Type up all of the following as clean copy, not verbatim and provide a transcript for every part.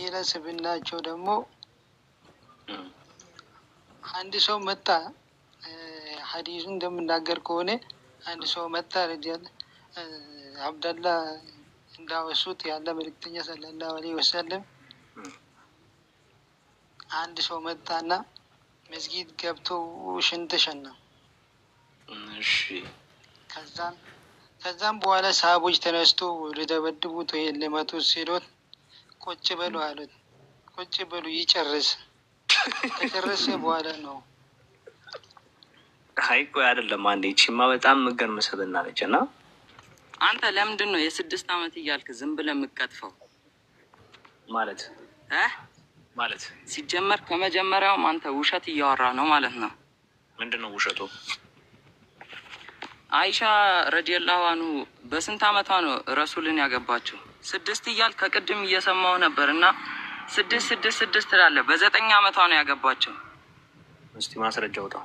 ሌላ ስብናቸው ደግሞ አንድ ሰው መጣ። ሐዲሱ እንደምናገር ከሆነ አንድ ሰው መጣ ረዲያል አብደላ እንዳወሱት ያለ መልእክተኛ ሰለላሁ ዐለይሂ ወሰለም አንድ ሰው መጣና መስጊድ ገብቶ ሽንት ሸና። እሺ ከዛም በኋላ ሰሃቦች ተነስቶ ሊደበድቡት ወይ ሊመቱት ሲሉት ቁጭ በሉ አሉት። ቁጭ በሉ ይጨርስ። ከጨረሰ በኋላ ነው ሀይቆ አይደለም። አንዴ ይቺማ በጣም ምገርም ስብዕና ነች። እና አንተ ለምንድን ነው የ6 ዓመት እያልክ ዝም ብለህ የምትቀጥፈው? ማለት ሲጀመር ከመጀመሪያውም አንተ ውሸት እያወራ ነው ማለት ነው። ምንድን ነው ውሸቱ? አይሻ ረዲየላሁ አንሁ በስንት ዓመቷ ነው ረሱልን ያገባችው? 6 እያልክ ከቅድም እየሰማው ነበር። እና 6 ትላለህ። በ9 ዓመቷ ነው ያገባችው። እስቲ ማስረጃ አውጣው።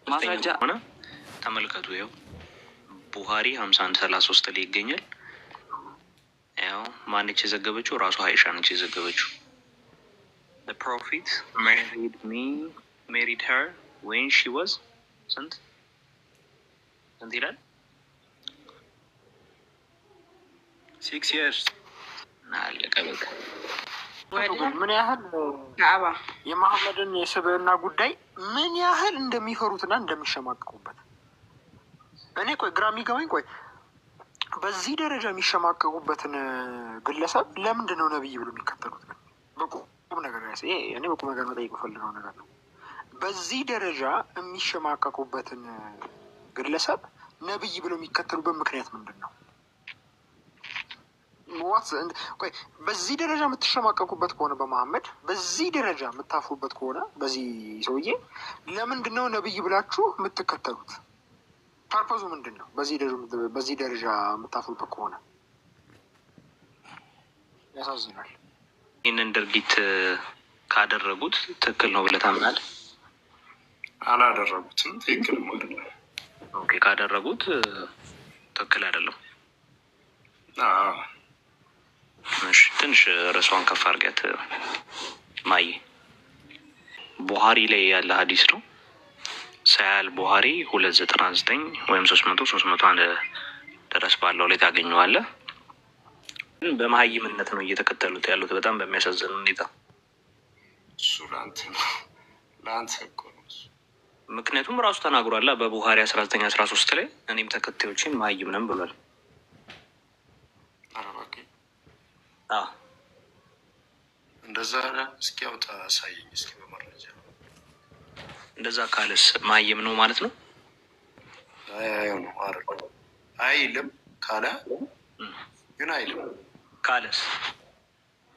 ማስረጃ ሆነ ተመልከቱ። ይኸው ቡሃሪ 5133 ላይ ይገኛል። ያው ማነች የዘገበችው? ራሱ አይሻ ነች የዘገበችው። The prophet married her when she was ስንት ይላል? 6 years። አለቀ በቃ። ምን ያህል የመሐመድን የስብዕና ጉዳይ ምን ያህል እንደሚፈሩትና እንደሚሸማቀቁበት እኔ ግራ የሚገባኝ በዚህ ደረጃ የሚሸማቀቁበትን ግለሰብ ለምንድን ነው ነብይ ብሎ የሚከተሉት? በቁም ነገር እኔ በቁም ነገር መጠየቅ ፈልገው ነገር ነው። በዚህ ደረጃ የሚሸማቀቁበትን ግለሰብ ነብይ ብሎ የሚከተሉበት ምክንያት ምንድን ነው? በዚህ ደረጃ የምትሸማቀቁበት ከሆነ በመሐመድ በዚህ ደረጃ የምታፍሩበት ከሆነ በዚህ ሰውዬ ለምንድን ነው ነብይ ብላችሁ የምትከተሉት? ፐርፖዙ ምንድን ነው? በዚህ ደረጃ የምታፍሩበት ከሆነ ያሳዝናል። ይህንን ድርጊት ካደረጉት ትክክል ነው ብለህ ታምናለህ? አላደረጉትም። ትክክል ነው። ኦኬ፣ ካደረጉት ትክክል አይደለም። ትንሽ ርዕሷን ከፍ አድርጊያት ማየ። ቡሃሪ ላይ ያለ ሀዲስ ነው። ሳያል ቡሃሪ 299 ወይም 300 ድረስ ባለው ላይ ታገኘዋለህ። በመሀይምነት ነው እየተከተሉት ያሉት በጣም በሚያሳዝን ሁኔታ። እሱ ለአንተ እኮ ነው። ምክንያቱም ራሱ ተናግሯል በቡሃሪ 1913 ላይ እኔም ተከታዮችን መሀይም ነን ብሏል። እንደዛ እስኪ አውጣ አሳየኝ እስኪ በመረጃ። እንደዛ ካለስ መሀይም ነው ማለት ነው? አይልም ካለ ግን አይልም ካለስ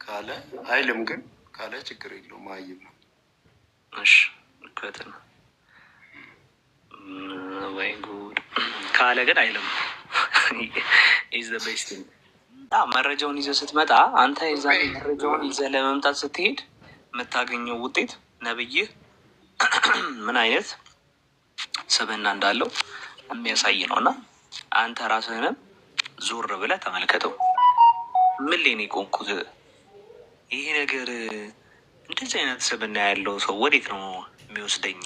ካለ አይልም ግን ካለ ችግር የለውም መሀይም ነው። እሺ ከተና ወይ ጉድ ካለ ግን አይልም። ኢዝ ዘ ቤስት። መረጃውን ይዘህ ስትመጣ አንተ የዛኔ መረጃውን ይዘህ ለመምጣት ስትሄድ የምታገኘው ውጤት ነብይህ ምን አይነት ስብዕና እንዳለው የሚያሳይ ነው። እና አንተ ራስህንም ዞር ብለህ ተመልከተው። ምን ላይ ነው የቆምኩት? ይሄ ነገር እንደዚህ አይነት ስብዕና ያለው ሰው ወዴት ነው የሚወስደኝ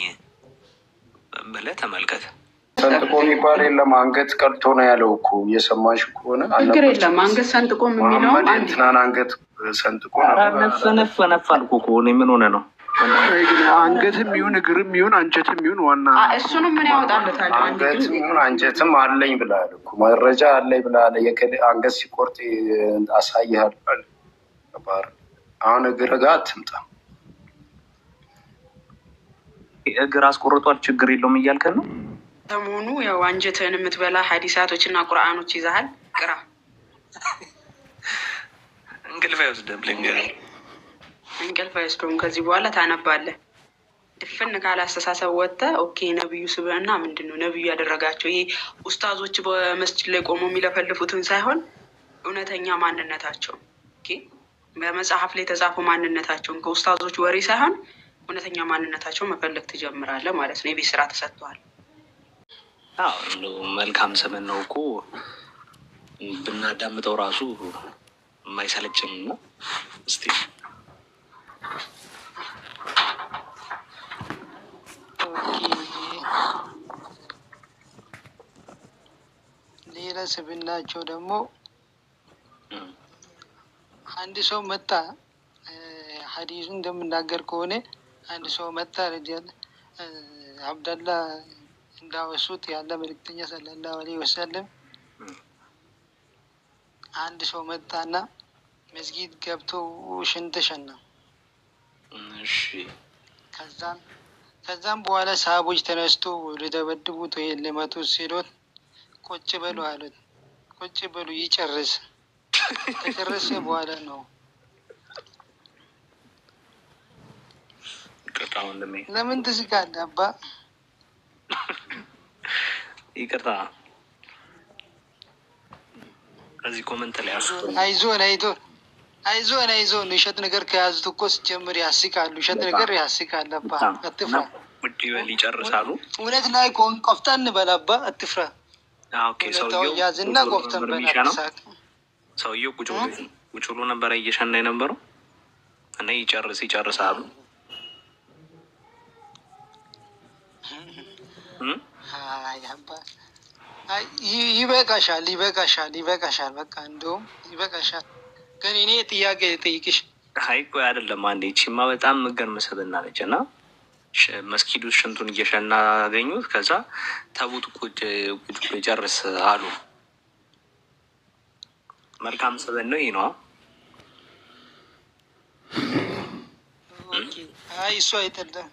ብለህ ተመልከት። ሰንጥቆ የሚባል የለም። አንገት ቀልቶ ነው ያለው እኮ እየሰማሽ ከሆነ ችግር የለም። አንገት ሰንጥቆ የሚለው እንትናን አንገት ሰንጥቆ ነፍ አልኩ እኮ እኔ ምን ሆነ ነው? አንገትም ይሁን እግርም ይሁን አንጀትም ይሁን ዋና እሱንም ምን ያወጣለታል? አንገትም ይሁን አንጀትም አለኝ ብላል እኮ መረጃ አለኝ ብላል። አንገት ሲቆርጥ አሳይሃል። አሁን እግር ጋር አትምጣ። እግር አስቆርጧል ችግር የለውም እያልከን ነው? ሰሞኑ ያው አንጀትህን የምትበላ ሀዲሳቶች እና ቁርአኖች ይዛሃል። ቅራ። እንቅልፍ አይወስድም። ልንገርህ እንቅልፍ አይወስድም። ከዚህ በኋላ ታነባለህ። ድፍን ካለ አስተሳሰብ ወጥተህ ኦኬ ነብዩ ስብዕና ምንድን ነው? ነብዩ ያደረጋቸው ይሄ ኡስታዞች በመስጂድ ላይ ቆመው የሚለፈልፉትን ሳይሆን እውነተኛ ማንነታቸው በመጽሐፍ ላይ የተጻፉ ማንነታቸውን ከኡስታዞች ወሬ ሳይሆን እውነተኛ ማንነታቸው መፈለግ ትጀምራለህ ማለት ነው። የቤት ስራ ተሰጥቷል። መልካም ስብዕና ነው እኮ ብናዳምጠው ራሱ የማይሰለችም ነው። እስቲ ሌላ ስብናቸው ደግሞ አንድ ሰው መጣ። ሀዲሱ እንደምናገር ከሆነ አንድ ሰው መጣ ረጃል አብደላ እንዳወሱት ያለ መልእክተኛ ሰለላሁ ዐለይሂ ወሰለም አንድ ሰው መጣና መስጊድ ገብቶ ሽንት ሸና። ከዛም በኋላ ሰሃቦች ተነስቶ ሊደበድቡት ወይ ሊመቱት ሲሉት ቁጭ በሉ አሉት። ቁጭ በሉ ይጨርስ። ከጨረሰ በኋላ ነው ለምን ትስቃለህ አባ? ይቅርታ ከዚህ ኮመንት ላይ አይዞን ውሸት ነገር ከያዙት እኮ ሲጀምር ያስቃሉ። ውሸት ነገር ያስቃል አባ፣ አትፍራ። ውድ ይበል ይጨርሳሉ። እውነት ላይ ከሆን ቆፍጠን በል አባ፣ አትፍራ። ሰውየው ያዝና ቆፍጠን በል አትሳቅ። ሰውየው ቁጭ ብሎ ነበረ እየሸና የነበረው እና ይጨርሳሉ። ይበቃሻል። በቃ እንደውም ይበቃሻል። ግን እኔ ጥያቄ ጠይቅሽ። አይ ቆይ አይደለም፣ አንዴ ይቺማ በጣም ምገርም ስብዕና ነች። እና መስጊዱ ሽንቱን እየሸና አገኙት። ከዛ ተቡት ቁጭ ብሎ ይጨርስ አሉ። መልካም ስብዕና ነው ይሄ ነው። አይ እሱ አይደለም።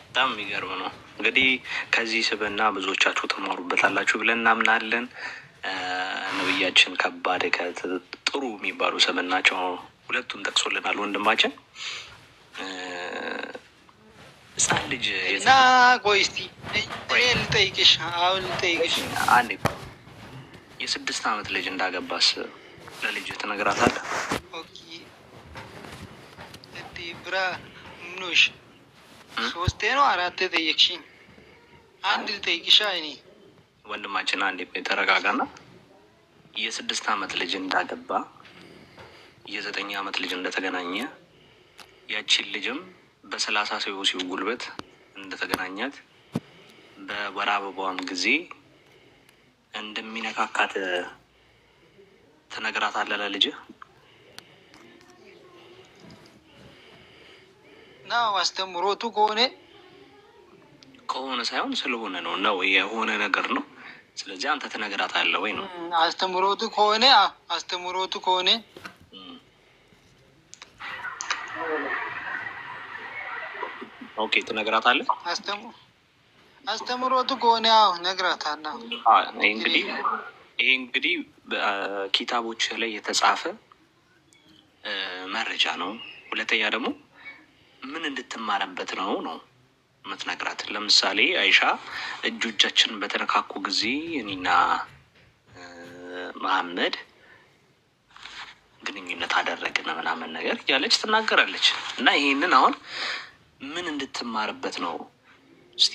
በጣም የሚገርም ነው። እንግዲህ ከዚህ ስብዕና ብዙዎቻችሁ ትማሩበታላችሁ ብለን እናምናለን። ነብያችን ከባድ ጥሩ የሚባሉ ስብዕናቸው ሁለቱን ጠቅሶልናል ወንድማችን። ህፃን ልጅ እና ቆይ እስኪ ልጠይቅሽ አንዴ የ6 ዓመት ልጅ እንዳገባስ ለልጅ ትነግራታለህ? ብራ ምኖሽ 3 ነው 4 ጠየቅሽኝ። አንድ ልጠይቅሻ እኔ ወንድማችን አንዴ ተረጋጋና የ6 ዓመት ልጅ እንዳገባ የ9 ዓመት ልጅ እንደተገናኘ ያቺን ልጅም በ30 ሰው ጉልበት እንደተገናኛት በወር አበባዋም ጊዜ እንደሚነካካት ትነግራታለህ ለልጅህ? ነው አስተምሮቱ ከሆነ ሳይሆን ስለሆነ ነው የሆነ ነገር ነው። ስለዚህ አንተ ትነግራታለህ ወይ ነው? አስተምሮቱ ከሆነ ኦኬ ትነግራታለህ። አስተምሮቱ ከሆነ እነግራታለሁ። ይሄ እንግዲህ በኪታቦች ላይ የተጻፈ መረጃ ነው። ሁለተኛ ደግሞ ምን እንድትማረበት ነው የምትነግራት። ለምሳሌ አይሻ እጆቻችን በተነካኩ ጊዜ እኔና መሐመድ ግንኙነት አደረግን ምናምን ነገር እያለች ትናገራለች። እና ይሄንን አሁን ምን እንድትማርበት ነው እስቲ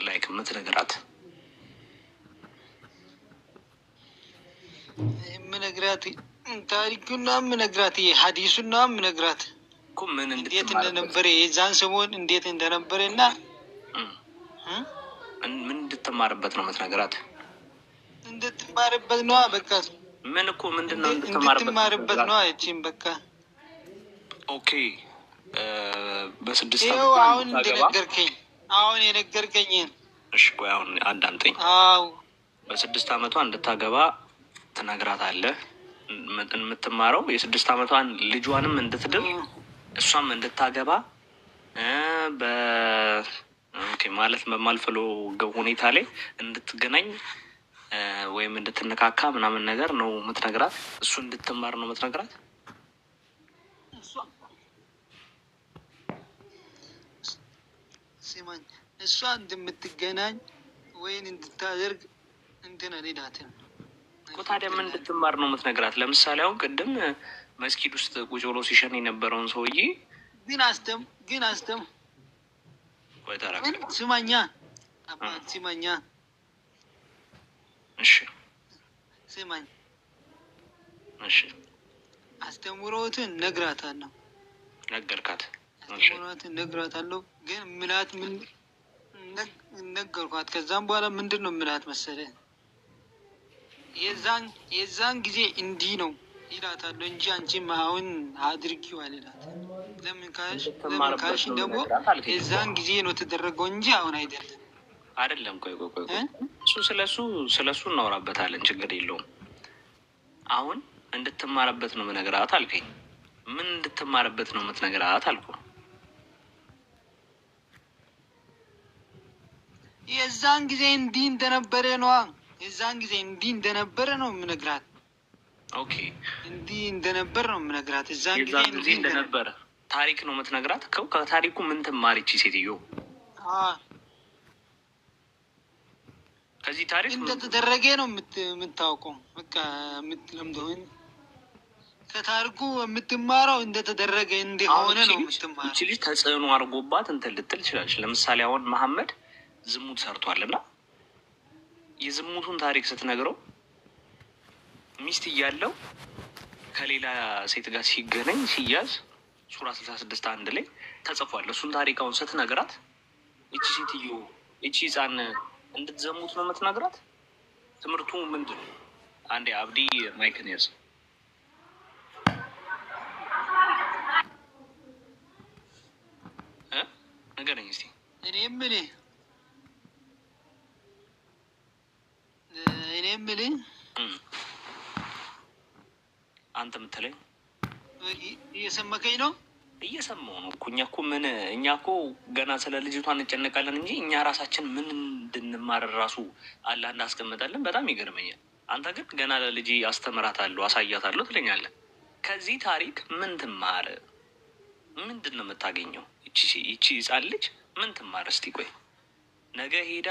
ላይክ የምትነግራት? የምነግራት ታሪኩና የምነግራት ሀዲሱና የምነግራት እኮ ምን እንዴት እንደነበረ የዛን ሰሞን እንዴት እንደነበረ እና ምን እንድትማርበት ነው የምትነግራት? እንድትማርበት ነው በቃ። ምን እኮ ምንድነው እንድትማርበት ነው እቺን በቃ። ኦኬ በ6 ይኸው አሁን እንደነገርከኝ አሁን የነገርከኝ። እሺ ቆይ አሁን አዳምጠኝ። አዎ በ6 ዓመቷ እንድታገባ ትነግራታለህ። የምትማረው የ6 ዓመቷን ልጇንም እንድትድር እሷም እንድታገባ ማለት በማልፈለገው ሁኔታ ላይ እንድትገናኝ ወይም እንድትነካካ ምናምን ነገር ነው የምትነግራት። እሱ እንድትማር ነው የምትነግራት። ሲማኝ እሷ እንደምትገናኝ ወይን እንድታደርግ እንትን አልሄዳትም እኮ። ታዲያ ምን እንድትማር ነው የምትነግራት? ለምሳሌ አሁን ቅድም መስጊድ ውስጥ ቁጭ ብሎ ሲሸን የነበረውን ሰውዬ ግን አስተም ስማኛ አባት ስማኛ እሺ ስማኝ፣ እሺ አስተምሮትን ነግራታለሁ። ነገርካት? አስተምሮትን ነግራታለሁ። ግን ምላት ምን ነገርኳት። ከዛም በኋላ ምንድን ነው ምላት መሰለህ? የዛን ጊዜ እንዲህ ነው ይላታለሁ እንጂ አንቺም አሁን አድርጊው አልላት። ለምን ካልሽ ደግሞ የዛን ጊዜ ነው የተደረገው እንጂ አሁን አይደለም። አይደለም ቆይ ስለሱ እናወራበታለን፣ ችግር የለውም። አሁን እንድትማረበት ነው የምነግራት አልከኝ። ምን እንድትማረበት ነው የምትነግራት አልኩ። የዛን ጊዜ እንዲህ እንደነበረ ነዋ። የዛን ጊዜ እንዲህ እንደነበረ ነው የምነግራት። ኦኬ እንዲህ እንደነበር ነው የምነግራት። የዛን ጊዜ እንደነበረ ታሪክ ነው የምትነግራት። ከታሪኩ ምን ትማሪች ሴትዮ? ከዚህ ታሪክ እንደተደረገ ነው የምታውቀው። በቃ የምትለምደው ከታሪኩ የምትማረው እንደተደረገ እንደሆነ ነው የምትማረው። እቺ ልጅ ተጽዕኖ አድርጎባት እንትን ልትል ትችላለች። ለምሳሌ አሁን መሐመድ ዝሙት ሰርቷልና የዝሙቱን ታሪክ ስትነግረው ሚስት እያለው ከሌላ ሴት ጋር ሲገናኝ ሲያዝ ሱራ 66 1 ላይ ተጽፏል። እሱን ታሪክ አሁን ስትነግራት እቺ ሴትዮ እቺ ህፃን እንድትዘሙት ነው የምትነግራት። ትምህርቱ ምንድን ነው? አንዴ አብዲ ማይክን ያዝ። ንገረኝ እስኪ። እኔ የምልህ አንተ የምትለኝ እየሰማከኝ ነው? እየሰማሁ ነው እኮ። እኛ እኮ ገና ስለ ልጅቷ እንጨነቃለን እንጂ እኛ ራሳችን ምን እንድንማር ራሱ አላ እንዳስቀምጣለን። በጣም ይገርመኛል። አንተ ግን ገና ለልጅ አስተምራታለሁ አሳያታለሁ ትለኛለህ። ከዚህ ታሪክ ምን ትማር? ምንድን ነው የምታገኘው? ይቺ ህፃን ልጅ ምን ትማር? እስቲ ቆይ ነገ ሄዳ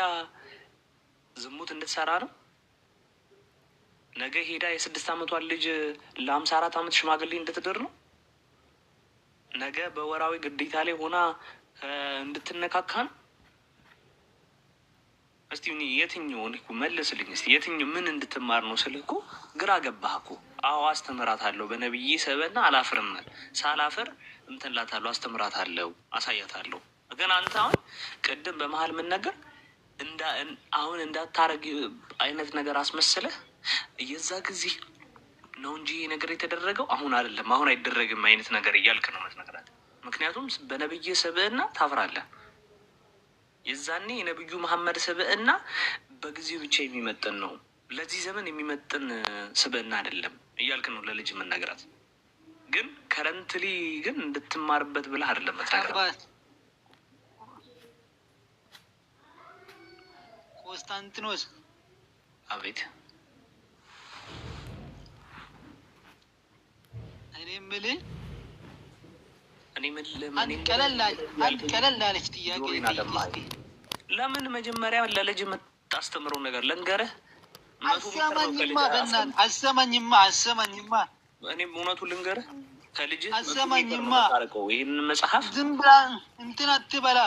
ዝሙት እንድትሰራ ነው? ነገ ሄዳ የ6 ዓመቷን ልጅ ለ54 ዓመት ሽማግሌ እንድትድር ነው? ነገ በወራዊ ግዴታ ላይ ሆና እንድትነካካ ነው? እስቲ የትኛውን መልስልኝ እስቲ። የትኛው ምን እንድትማር ነው ስልህ እኮ ግራ ገባህ እኮ። አዎ አስተምራታለሁ፣ በነብዬ ሰበና አላፍርም፣ ሳላፍር እንትንላታለሁ፣ አስተምራታለሁ፣ አሳያታለሁ። ግን አንተ አሁን ቅድም በመሀል ምን ነገር አሁን እንዳታረግ አይነት ነገር አስመስለህ የዛ ጊዜ ነው እንጂ ይሄ ነገር የተደረገው አሁን አይደለም፣ አሁን አይደረግም አይነት ነገር እያልክ ነው የምትነግራት። ምክንያቱም በነብዬ ሰብዕና ታፍራለህ። የዛኔ የነብዩ መሐመድ ስብዕና በጊዜው ብቻ የሚመጥን ነው፣ ለዚህ ዘመን የሚመጥን ስብዕና አይደለም እያልክ ነው ለልጅ የምትነግራት። ግን ከረንትሊ ግን እንድትማርበት ብለህ አይደለም የምትነግራት። ኮንስታንቲኖስ አቤት። እኔ የምልህ ቀለል አለች ጥያቄ። ለምን መጀመሪያ ለልጅ የምታስተምረው ነገር ልንገርህ። አሰማኝማ በእናትህ አሰማኝማ። እኔም እውነቱ ልንገርህ ከልጅ አሰማኝማ። ይህን መጽሐፍ ዝም ብላ እንትን አትበላ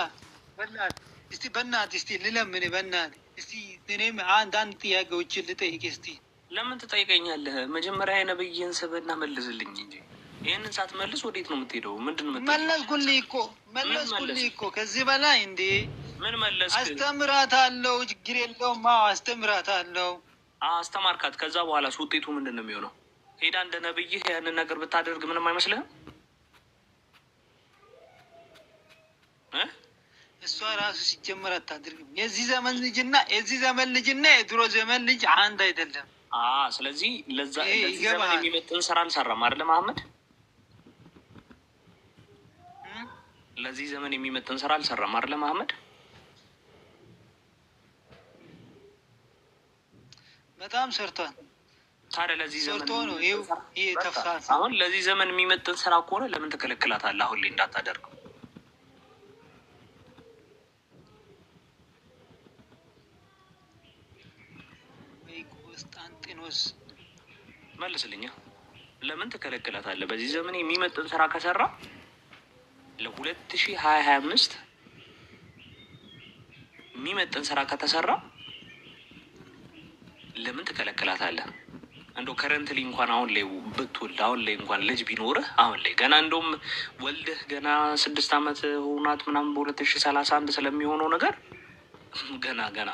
በእናትህ። እስቲ ልለምን በእናትህ እስቲ። እኔም አንዳንድ ጥያቄዎችን ልጠይቅ እስቲ። ለምን ትጠይቀኛለህ? መጀመሪያ የነብይን ስብዕና መልስልኝ እንጂ ይህንን ሳትመልስ ወዴት ነው የምትሄደው? ምንድን ነው መለስኩልህ እኮ ከዚህ በላይ እንዴ ምን መለስ? አስተምራታለሁ፣ ችግር የለውም። አስተምራታለሁ። አስተማርካት። ከዛ በኋላ ውጤቱ ምንድን ነው የሚሆነው? ሄዳ እንደ ነብይህ ያንን ነገር ብታደርግ ምንም አይመስልህም? እሷ ራሱ ሲጀመር አታደርግም። የዚህ ዘመን ልጅና የድሮ ዘመን ልጅ አንድ አይደለም። ስለዚህ ለዚህ ዘመን የሚመጥን ስራ አልሰራም አይደለ መሐመድ? ለዚህ ዘመን የሚመጥን ስራ አልሰራም አይደለ መሐመድ? በጣም ሰርቷል። ታዲያ ለዚህ ዘመን ነው ይሄ ተፍሳት። አሁን ለዚህ ዘመን የሚመጥን ስራ ከሆነ ለምን ትከለክላታለህ? አሁን ላይ እንዳታደርገው ኮንስታንቲኖስ መልስልኛ። ለምን ትከለክላታለህ? በዚህ ዘመን የሚመጥን ስራ ከሰራ ለ2025 የሚመጥን ስራ ከተሰራ ለምን ትከለክላታለህ? እንደው ከረንትሊ እንኳን አሁን ላይ ብትወልድ አሁን ላይ እንኳን ልጅ ቢኖርህ አሁን ላይ ገና እንደውም ወልደህ ገና 6 ዓመት ሆናት ምናምን በ2031 ስለሚሆነው ነገር ገና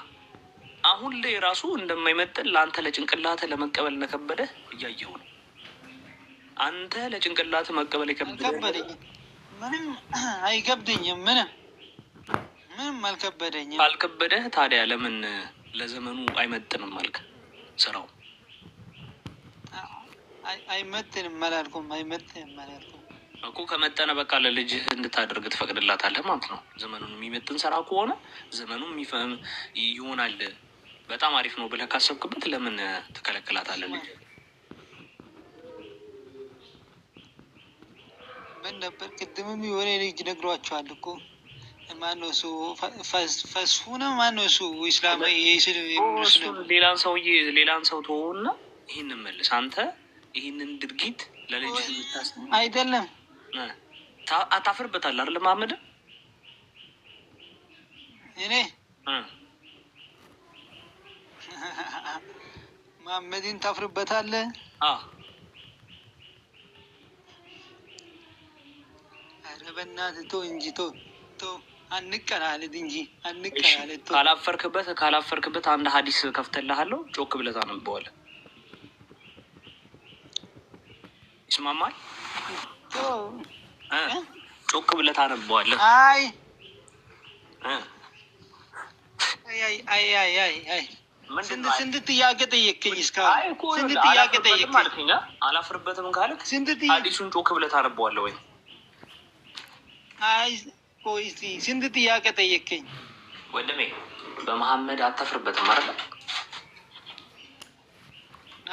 አሁን ላይ ራሱ እንደማይመጥን ለአንተ ለጭንቅላትህ ለመቀበል እንደከበደህ እያየሁ ነው። አንተ ለጭንቅላትህ መቀበል አልከበደኝም፣ ምንም አይከብደኝም፣ ምንም አልከበደኝም። ካልከበደህ ታዲያ ለምን ለዘመኑ አይመጥንም አልክ? ስራው አይመጥንም አላልኩም፣ አይመጥንም አላልኩም እኮ። ከመጠነ በቃ ለልጅህ እንድታደርግ ትፈቅድላታለህ ማለት ነው። ዘመኑን የሚመጥን ስራ ከሆነ ዘመኑን ይሆናል በጣም አሪፍ ነው ብለህ ካሰብክበት ለምን ትከለክላታለህ? ልጅ ምን ነበር ቅድምም የሆነ ልጅ ነግሯቸዋል እኮ ማነው እሱ ፈስፉ ነው ማነው እሱ ኢስላማዊ ሌላን ሰው ተወውና ይህንን መልስ። አንተ ይህንን ድርጊት ለልጅ አይደለም አታፍርበታለህ አይደል? መሀመድ እኔ መሀመድን ታፍርበታለህ? ኧረ በእናትህ ተው እንጂ ተው አንቀላለድ እንጂ አንቀላለድ። ካላፈርክበት አንድ ሀዲስ ከፍተልሃለሁ፣ ጮክ ብለህ ታነበዋለህ። ይስማማል? ጮክ ብለህ ታነበዋለህ። ስንት ጥያቄ ጠየቅኝ እስካሁን? ስንት ጥያቄ ጠየቅኝ? አላፍርበትም ካልክ ሀዲሱን ጮክ ብለህ ታነበዋለህ ወይ? ቆይ እስኪ ስንት ጥያቄ ጠየቅኝ? ወንድሜ በመሀመድ አታፍርበትም አይደል?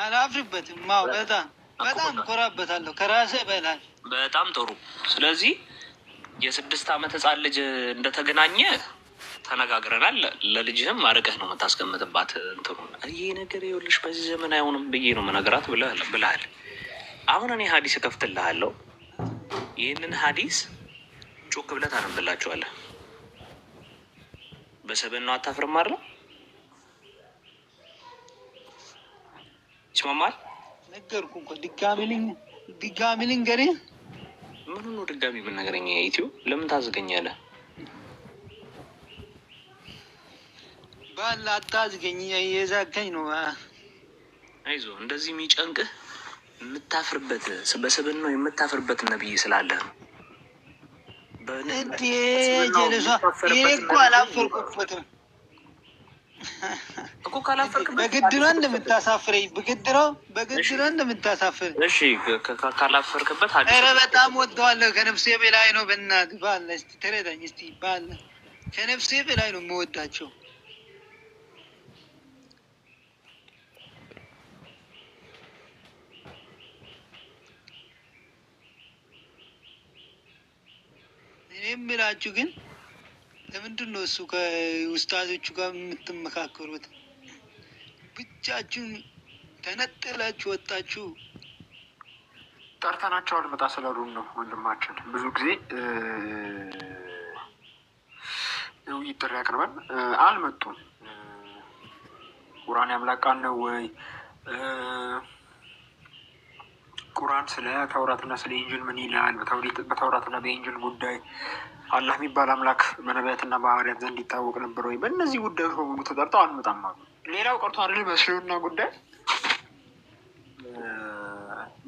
አላፍርበትም። በጣም እኮራበታለሁ ከራስህ በላይ። በጣም ጥሩ። ስለዚህ የ6 ዓመት ህፃን ልጅ እንደተገናኘ ተነጋግረናል። ለልጅህም አርቀህ ነው የምታስቀምጥባት። እንትኑ ይሄ ነገር ይኸውልሽ በዚህ ዘመን አይሆንም ብዬ ነው መነገራት ብለሃል። አሁን እኔ ሀዲስ እከፍትልሃለሁ። ይህንን ሀዲስ ጮክ ብለህ ታነብላችኋለህ። በሰብዕናው አታፍርም አይደል? ይስማማል? ነገርኩህ እኮ ድጋሚ ልንገርህ። ምን ነው ድጋሚ የምንነግረኝ? ኢትዮ ለምን ታዝገኛለህ? ባል አታዝገኝ፣ የዛጋኝ ነው። አይዞህ፣ እንደዚህ የሚጨንቅህ የምታፍርበት በሰብዕናው የምታፍርበት ነብይ ስላለህ ነው። ይሄ እኮ አላፈርኩበትም እኮ። ካላፈርክበት በግድ ነው እንደምታሳፍረኝ፣ በግድ ነው እንደምታሳፍር። እሺ ካላፈርክበት ኧረ በጣም ወደዋለሁ፣ ከነፍሴ በላይ ነው። በእናትህ ባለ እስኪ ተረዳኝ እስኪ። ባለ ከነፍሴ በላይ ነው የምወዳቸው። እኔ የምላችሁ ግን ለምንድን ነው እሱ ከኡስታዞቹ ጋር የምትመካከሩት? ብቻችሁን ተነጥላችሁ ወጣችሁ። ጠርተናቸው አልመጣ ስላሉን ነው ወንድማችን። ብዙ ጊዜ ውይይት ጥሪ አቅርበን አልመጡም። ቁርአን ያምላቃን ነው ወይ? ቁርአን ስለ ተውራትና ስለ ኢንጅል ምን ይላል? በተውራትና በኢንጅል ጉዳይ አላህ የሚባል አምላክ በነቢያትና በሐዋርያት ዘንድ ይታወቅ ነበር ወይ? በእነዚህ ጉዳዮች በሙሉ ተጠርተው አንመጣም አሉ። ሌላው ቀርቶ አይደል በእስልምና ጉዳይ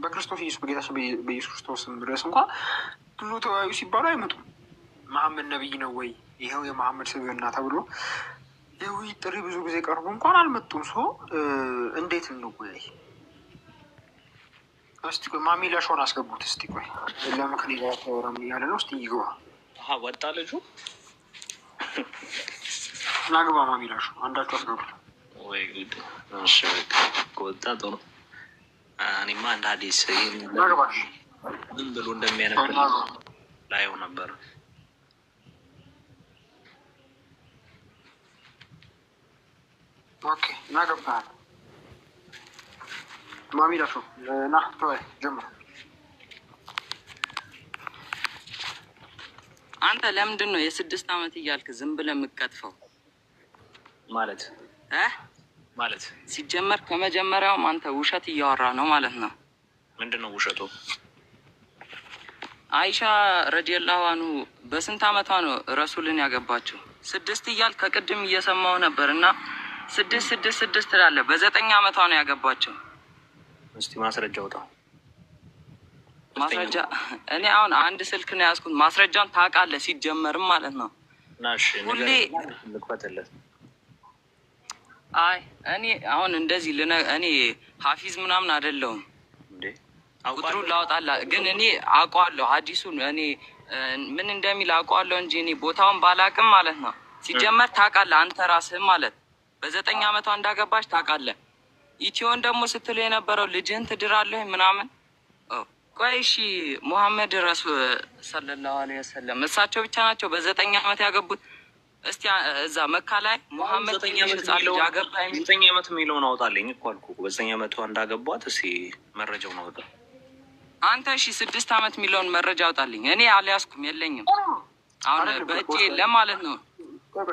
በክርስቶስ ኢየሱስ በጌታችን በኢየሱስ ክርስቶስ ድረስ እንኳ ብዙ ተወያዩ ሲባሉ አይመጡም። መሐመድ ነቢይ ነው ወይ? ይኸው የመሐመድ ስብዕና ተብሎ የውይይት ጥሪ ብዙ ጊዜ ቀርቦ እንኳን አልመጡም። ሰው እንዴት እንወያይ? እስቲ ቆይ ማሚላሾን አስገቡት። እስቲ ቆይ ለምን ከኔ ጋር ተወራም እያለ ነው። እስቲ ይግባ። ወጣ ልጁ ናግባ። ማሚላሾ አንዳችሁ አስገቡ። ወይ ጉድ! እሺ ከወጣ ጥሩ። እኔማ አንድ ሀዲስ ናግባሽ ምን ብሎ እንደሚያነብ ላየው ነበር። ኦኬ ናገብታል። ማሚላሾ ና ተወይ ጀምር። አንተ ለምንድን ነው የ6 ዓመት እያልክ ዝም ብለህ የምትቀጥፈው? ማለት ማለት ሲጀመር ከመጀመሪያውም አንተ ውሸት እያወራ ነው ማለት ነው። ምንድን ነው ውሸቱ? አይሻ ረዲየላሁ አንሁ በስንት አመቷ ነው ረሱልን ያገባችው? 6 እያል ከቅድም እየሰማው ነበር እና 6 ትላለህ። በ9 አመቷ ነው ያገባችው። እስቲ ማስረጃ አውጣ። ማስረጃ እኔ አሁን አንድ ስልክ ነው ያዝኩት። ማስረጃን ታውቃለህ ሲጀመርም ማለት ነው። ናሽ ሁሌ ልክፈትለት። አይ እኔ አሁን እንደዚህ እኔ ሀፊዝ ምናምን አይደለሁም እንዴ ቁጥሩን ላወጣላ፣ ግን እኔ አውቀዋለሁ ሀዲሱን እኔ ምን እንደሚል አውቀዋለሁ እንጂ እኔ ቦታውን ባላቅም ማለት ነው። ሲጀመር ታውቃለህ አንተ ራስህም ማለት በ9 አመቷ እንዳገባች ታውቃለህ። ኢትዮን ደግሞ ስትል የነበረው ልጅህን ትድራለህ ምናምን። ቆይ እሺ ሙሐመድ ረሱል ሰለላሁ ዐለይሂ ወሰለም እሳቸው ብቻ ናቸው በ9 አመት ያገቡት? እስቲ እዛ መካ ላይ ሙሐመድ ትንሽ ህጻን ልጅ አገባ። 9 አመት የሚለውን አውጣልኝ እኮ አልኩህ። በ9 አመቷ እንዳገቧት እስኪ መረጃውን አውጣ አንተ። እሺ 6 አመት የሚለውን መረጃ አውጣልኝ። እኔ አልያዝኩም የለኝም አሁን በእጄ የለም ማለት ነው። ቆይ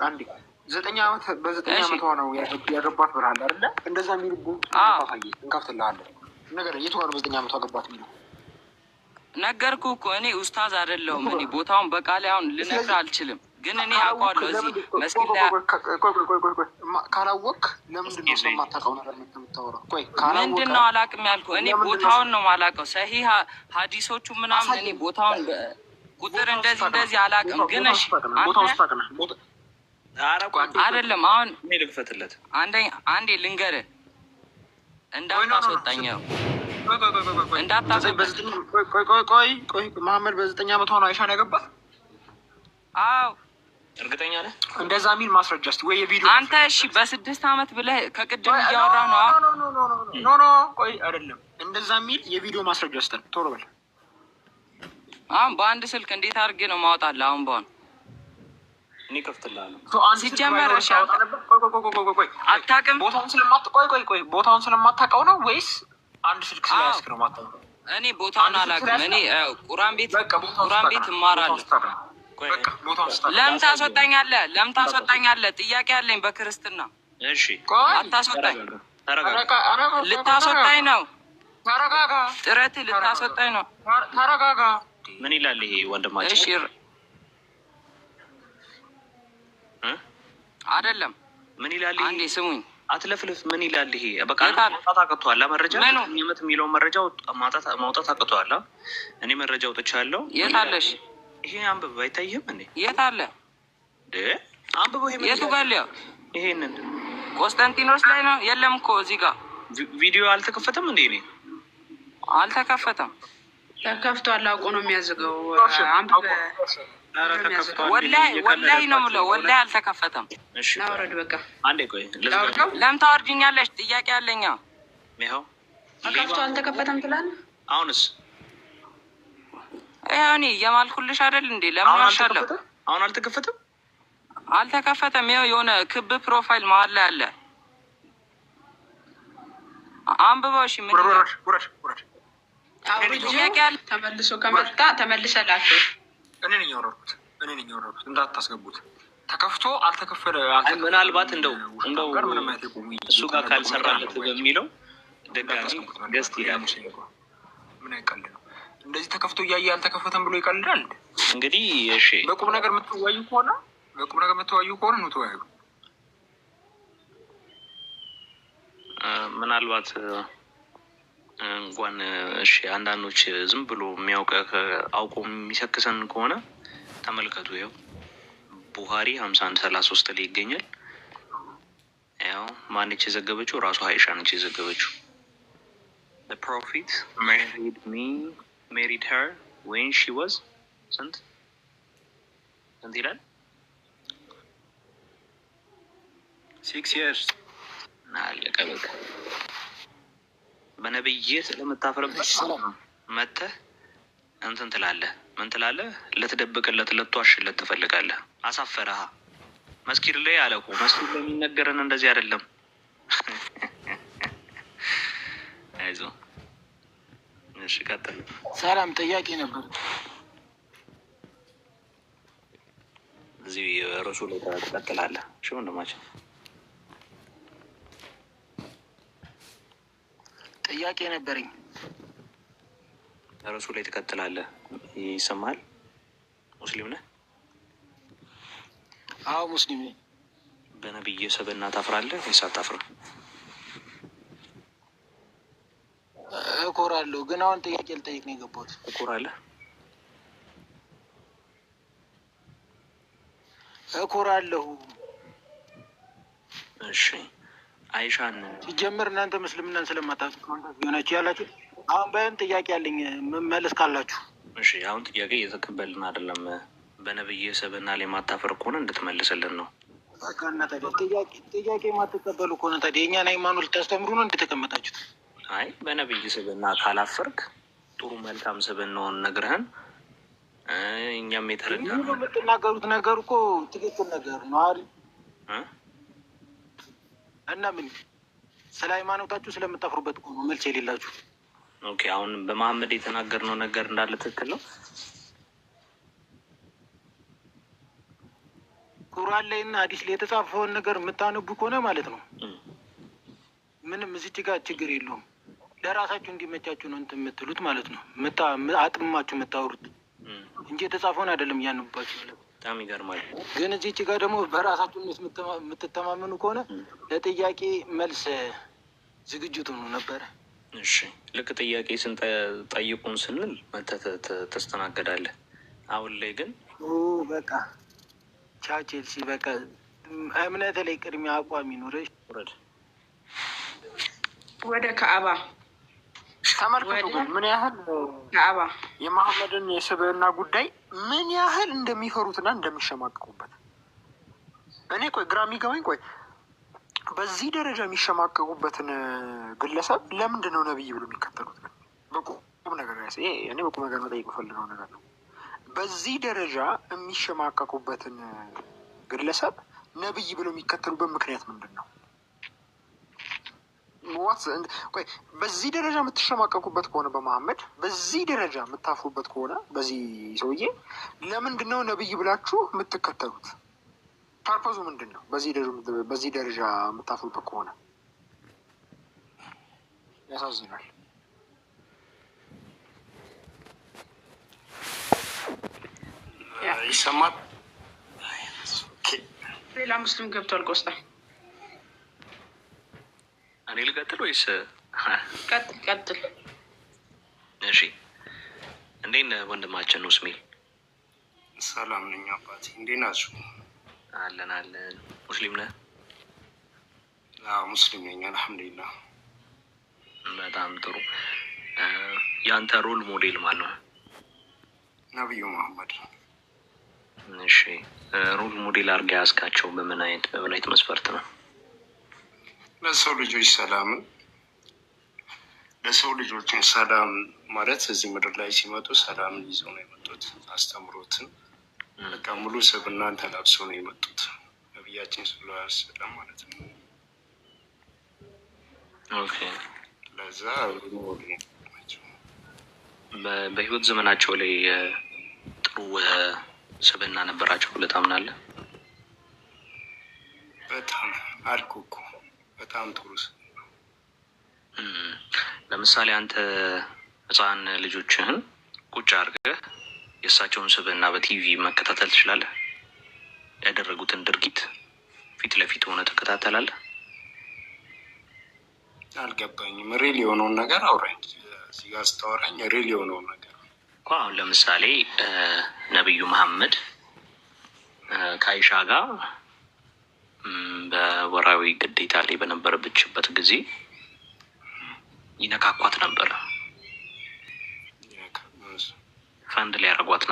አንዴ 9 አመት በ9 አመቷ ነው ያገባት ብለሃል አይደለ? እንደዛ የሚል እንከፍትልሃለን። ነገር የቱ ጋር በ9 አመቷ አገባት የሚለው ነገርኩህ እኮ። እኔ ኡስታዝ አይደለሁም። እኔ ቦታውን በቃሌ አሁን ልነግርህ አልችልም፣ ግን እኔ አውቀዋለሁ። እዚህ መስጊድ ላይ ካላወቅህ ለምንድን ነው ስለማታውቀው ነገር የምታወራው? ቆይ ምንድን ነው አላውቅም ያልኩህ? እኔ ቦታውን ነው የማላውቀው። ሰሂህ ሀዲሶቹ ምናምን እኔ ቦታውን ቁጥር እንደዚህ አላውቅም። ግን እሺ አይደለም አሁን ልክፈትለት። አንዴ ልንገርህ እንዳታስወጣኛው ቆይ መሀመድ በ9 አመቷ ነው አይሻን ያገባት? አዎ እርግጠኛ ነህ? እንደዛ የሚል ማስረጃ እስኪ ወይ የቪዲዮ አንተ። እሺ በ6 አመት ብለህ ከቅድም እያወራህ ነው። ኖ ቆይ አይደለም እንደዛ የሚል የቪዲዮ ማስረጃ ስተን ቶሎ በል። አሁን በአንድ ስልክ እንዴት አድርጌ ነው ማውጣልህ? አሁን በአሁን እኔ ከፍትልሃለሁ። ሲጀመር እሺ አታውቅም። ቦታውን ስለማታውቀው ነው ወይስ አንድ ስልክ ስለያዝክ ነው የማታውቀው? እኔ ቦታውን አላውቅም። እኔ ቁርአን ቤት እማራለሁ። ለምን ታስወጣኛለህ? ጥያቄ አለኝ በክርስትና። እሺ አታስወጣኝ። ልታስወጣኝ ነው። ጥረት ልታስወጣኝ ነው። ተረጋጋ። ምን ይላል ይሄ ወንድማችን? እሺ አይደለም ምን ይላል? አንዴ ስሙኝ። አትለፍልፍ። ምን ይላል ይሄ? በቃ ማውጣት አቅቷል። መረጃ የምት የሚለውን መረጃ ማውጣት አቅቷል። እኔ መረጃ አውጥቻለሁ። የት አለሽ? ይሄ አንብብ። አይታይህም እንዴ? የት አለ? አንብበው። የቱ ጋር ሊያው? ይሄንን ቆስጠንጢኖስ ላይ ነው። የለም እኮ እዚህ ጋር ቪዲዮ አልተከፈተም እንዴ? እኔ አልተከፈተም። ተከፍቷል። አውቆ ነው የሚያዝገው። ወላሂ ነው የምለው። ወላሂ አልተከፈተም። ናውረድ በቃ አንዴ ቆይ። ለምን ታወርጅኛለሽ? ጥያቄ አለኝ። ይኸው ተከፍቶ አልተከፈተም ትላለህ። አሁንስ ይኸው እኔ እየማልኩልሽ አይደል እንዴ? ለምን ዋሻለሁ? አሁን አልተከፈተም። ይኸው የሆነ ክብ ፕሮፋይል መሀል ላይ አለ። አንብበው። እሺ ምን ጥያቄ አለ? ተመልሶ ከመጣ ተመልሰላቸው። እኔ ነኝ ያወረድኩት እንዳታስገቡት። ተከፍቶ አልተከፈለ። ምናልባት እንደው እሱ ጋር ካልሰራለት በሚለው ደጋሚ ገስት ይላል። ምን አይቀልድ ነው እንደዚህ ተከፍቶ እያየ አልተከፈተም ብሎ ይቀልዳል። እንግዲህ እሺ በቁም ነገር የምትወያዩ ከሆነ ነው ተወያዩ። ምናልባት እንኳን እሺ አንዳንዶች ዝም ብሎ አውቆ የሚሰክሰን ከሆነ ተመልከቱ። ይኸው ቡኻሪ 51:33 ላይ ይገኛል። ያው ማነች የዘገበችው? ራሱ አይሻ ነች የዘገበችው። The prophet married her when she was ስንት ይላል? 6 years አለቀ በቃ። በነብዬ ስለምታፈርበት መተህ እንትን ትላለህ። ምን ትላለህ? ልትደብቅለት ልትዋሽለት ትፈልጋለህ። አሳፈረሃ። መስጊድ ላይ አለቁ። መስጊድ ላይ የሚነገረን እንደዚህ አይደለም። አይዞህ እሺ ቀጥል። ሰላም ጥያቄ ነበር። እዚህ ርዕሱ ላይ ትቀጥላለህ። እሺ ወንድማችን ጥያቄ ነበረኝ። ርዕሱ ላይ ትቀጥላለህ። ይሰማል? ሙስሊም ነህ? አዎ ሙስሊም ነኝ። በነብይ ስብዕና ታፍራለህ ወይስ አታፍርም? እኮራለሁ፣ ግን አሁን ጥያቄ ልጠይቅ ነው የገባሁት። ትኮራለህ? እኮራለሁ። እሺ አይሻን ሲጀምር እናንተ ምስልምናን ስለማታውቁ ሆናችሁ ያላችሁ። አሁን በይን ጥያቄ ያለኝ መመለስ ካላችሁ። እሺ አሁን ጥያቄ እየተቀበልን አይደለም። በነብይ ስብዕና ላይ ማታፈር ከሆነ እንድትመልስልን ነው። በቃ እና ታዲያ ጥያቄ ማትቀበሉ ከሆነ ታዲያ የእኛን ሃይማኖት ልታስተምሩ ነው እንደተቀመጣችሁት? አይ በነብይ ስብዕና ካላፈርክ ጥሩ መልካም ስብዕናውን ነግረህን እኛም የተረዳ ነው የምትናገሩት ነገር እኮ ትክክል ነገር ነው አይደል? እና ምን ስለ ሃይማኖታችሁ ስለምታፍሩበት እኮ ነው መልስ የሌላችሁ። ኦኬ አሁን በመሐመድ የተናገርነው ነገር እንዳለ ትክክል ነው። ቁርአን ላይ እና ሐዲስ ላይ የተጻፈውን ነገር የምታነቡ ከሆነ ማለት ነው ምንም እዚች ጋር ችግር የለውም። ለራሳችሁ እንዲመቻችሁ ነው እንትን የምትሉት ማለት ነው። አጥምማችሁ የምታወሩት እንጂ የተጻፈውን አይደለም እያነባችሁ ማለት ነው። በጣም ይገርማል። ግን እዚች ጋር ደግሞ በራሳችሁ የምትተማመኑ ከሆነ ለጥያቄ መልስ ዝግጅቱ ነው ነበረ። እሺ ልክ ጥያቄ ስንጠይቁን ስንል ተስተናገዳለህ። አሁን ላይ ግን በቃ ቻቼልሲ በቃ እምነት ላይ ቅድሚያ አቋም ይኑረሽ። ውረድ ወደ ካዕባ ተመልከቱ። ምን ያህል ካዕባ የመሐመድን የስብዕና ጉዳይ ምን ያህል እንደሚፈሩትና እንደሚሸማቀቁበት። እኔ ቆይ ግራ የሚገባኝ በዚህ ደረጃ የሚሸማቀቁበትን ግለሰብ ለምንድን ነው ነብይ ብሎ የሚከተሉት? በቁም ነገር እኔ በቁም ነገር መጠየቅ ፈልገው ነገር ነው። በዚህ ደረጃ የሚሸማቀቁበትን ግለሰብ ነብይ ብሎ የሚከተሉበት ምክንያት ምንድን ነው? በዚህ ደረጃ የምትሸማቀቁበት ከሆነ በመሐመድ በዚህ ደረጃ የምታፍሩበት ከሆነ በዚህ ሰውዬ ለምንድን ነው ነብይ ብላችሁ የምትከተሉት? ፐርፖዙ ምንድን ነው? በዚህ ደረጃ የምታፍሩበት ከሆነ ያሳዝናል። ይሰማል? ሌላ ሙስሊም ገብቷል። ቆስጣ እኔ ልቀጥል ወይስ? ቀጥል። እሺ እንዴት ነህ ወንድማችን ነው እስሚል? ሰላም ነኝ አባቴ፣ እንዴት ናችሁ? አለን አለን። ሙስሊም ነህ? አዎ ሙስሊም ነኝ አልሐምዱሊላህ። በጣም ጥሩ። የአንተ ሮል ሞዴል ማን ነው? ነብዩ መሐመድ። እሺ ሮል ሞዴል አድርገህ ያዝካቸው በምን አይነት መስፈርት ነው? ለሰው ልጆች ሰላምን ለሰው ልጆችን ሰላም ማለት እዚህ ምድር ላይ ሲመጡ ሰላምን ይዘው ነው የመጡት። አስተምሮትን በቃ ሙሉ ስብዕናን ተላብሰው ነው የመጡት ነቢያችን ሰለላሁ ዐለይሂ ወሰለም ማለት ነው። ኦኬ ለዛ በህይወት ዘመናቸው ላይ ጥሩ ስብዕና ነበራቸው ብለህ ታምናለህ? በጣም አልኩ እኮ በጣም ጥሩ። ለምሳሌ አንተ ህፃን ልጆችህን ቁጭ አድርገህ የእሳቸውን ስብዕና በቲቪ መከታተል ትችላለህ? ያደረጉትን ድርጊት ፊት ለፊት ሆነ ተከታተላለህ? አልገባኝም። ሪል የሆነውን ነገር አውራኝ። እዚህ ጋር ስታወራኝ ሪል የሆነውን ነገር እኮ አሁን ለምሳሌ ነብዩ መሐመድ ከአይሻ ጋር በወራዊ ግዴታ ላይ በነበረችበት ጊዜ ይነካኳት ነበር፣ ፈንድ ሊያረጓት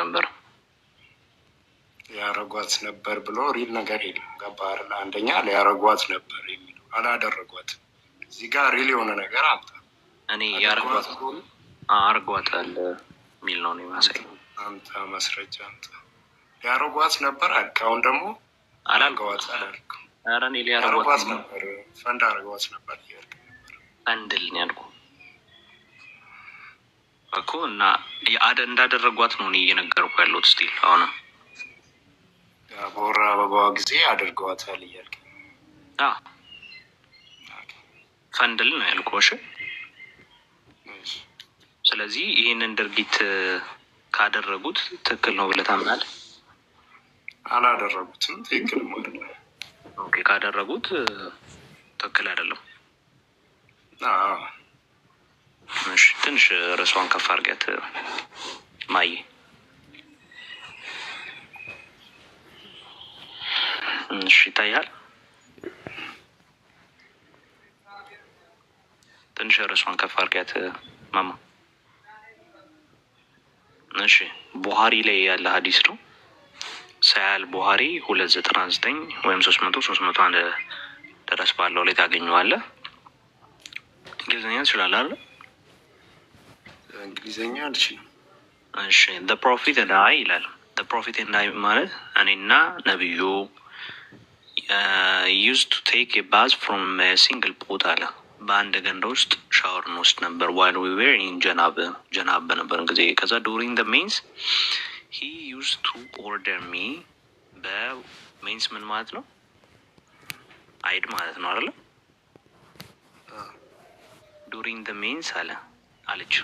ነበር ብሎ ሪል ነገር የለም። ገባህ አይደል? አንደኛ ሊያረጓት ነበር የሚለው አላደረጓትም። እዚህ ጋር ሪል የሆነ ነገር አምጣ። እኔ አርጓታል የሚል ነው የሚያሳይ። አምጣ ማስረጃ አምጣ። ሊያረጓት ነበር አልክ። አሁን ደግሞ አላልገዋት አላልክ። ኧረ እኔ ሊያረጓት ነበር፣ ፈንድ አርገዋት ነበር እያልክ ነበር። ፈንድል ነው ያልኩህ እኮ እና እንዳደረጓት ነው እኔ እየነገርኩ ያለሁት። ስቲል አሁንም በወር አበባዋ ጊዜ አድርገዋታል እያልክ ፈንድል ነው ያልኩህ። እሺ ስለዚህ ይህንን ድርጊት ካደረጉት ትክክል ነው ብለህ ታምናለህ? አላደረጉትም፣ ትክክልም አይደለም። ኦኬ፣ ካደረጉት ትክክል አይደለም። እሺ፣ ትንሽ ርዕሷን ከፍ አድርጊያት ማየ። እሺ፣ ይታያል። ትንሽ ርዕሷን ከፍ አድርጊያት ማማ። እሺ፣ ቡሃሪ ላይ ያለ ሀዲስ ነው። ሳያል ቡሃሪ 299 ወይም 300 ድረስ ባለው ላይ ታገኘዋለህ። እንግሊዝኛ ትችላለህ አይደል? እንግሊዝኛ አልችልም። እሺ the prophet and I ይላል። the prophet and I ማለት እኔና ነብዩ used to take a bath from a single pot አለ። በአንድ ገንዳ ውስጥ ሻወር እንወስድ ነበር while we were in ጀናብ በነበረን ጊዜ። ከዛ during the means he used to order me በሜንስ ምን ማለት ነው? አይድ ማለት ነው አይደለ? during the means አለች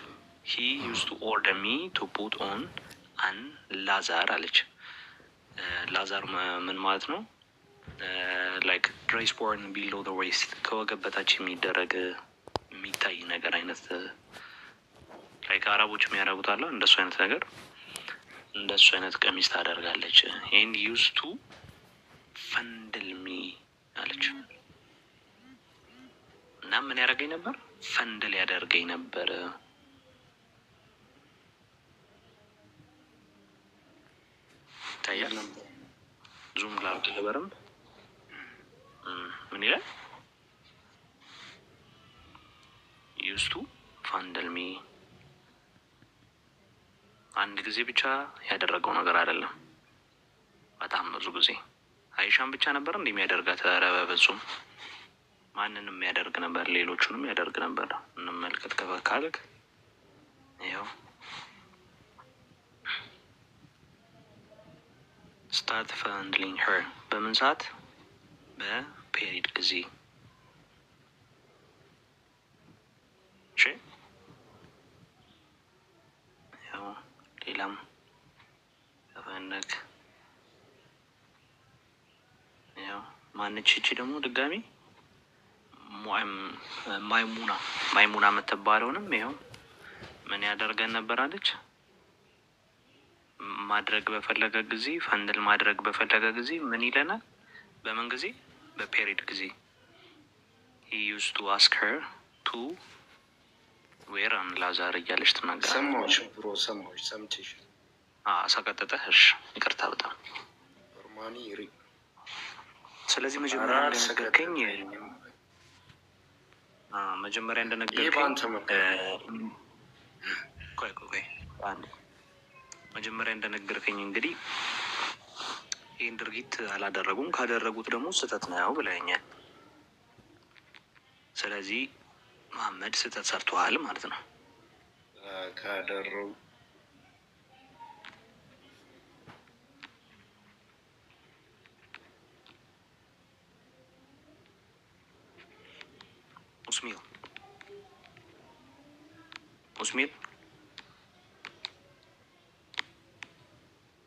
he used to order me to put on an ላዛር አለች። ላዛር ምን ማለት ነው? like dress worn below the waist ከወገብ በታች የሚደረግ የሚታይ ነገር አይነት like አረቦች የሚያደርጉት አለ እንደሱ አይነት ነገር፣ እንደሱ አይነት ቀሚስ ታደርጋለች። and used to ፈንድል ሚ አለች። እና ምን ያደርገኝ ነበር? ፈንድል ያደርገኝ ነበር። ታያል። ዙም ላውድ ለበረም ምን ይላል? used to ፈንድል ሚ አንድ ጊዜ ብቻ ያደረገው ነገር አይደለም፣ በጣም ብዙ ጊዜ። አይሻም ብቻ ነበር እንደሚያደርጋት? ኧረ በፍጹም ማንንም ያደርግ ነበር፣ ሌሎቹንም ያደርግ ነበር። እንመልከት ከፈካልክ ይኸው start fondling her በምን ሰዓት? በፔሪድ ጊዜ። እሺ ያው ሌላም ከፈነክ ያው ማነች እቺ ደግሞ ድጋሚ ማይሙና የምትባለውንም ይኸው ምን ያደርገን ነበር አለች? ማድረግ በፈለገ ጊዜ ፈንድል ማድረግ በፈለገ ጊዜ ምን ይለናል? በምን ጊዜ? በፔሪድ ጊዜ። he used to ask her to wear an ላዛር እያለች ትናገራለች። ሰማዎች ብሮ ሰማዎች ሰምቼሽ ሰቀጠጠህ። እሺ ይቅርታ በጣም ኖርማሊ ሪ። ስለዚህ መጀመሪያ እንደነገርከኝ መጀመሪያ እንደነገርከኝ እንግዲህ ይህን ድርጊት አላደረጉም፣ ካደረጉት ደግሞ ስህተት ነው ብለኛል። ስለዚህ መሐመድ ስህተት ሰርተዋል ማለት ነው። ካደረጉ ሙስሚል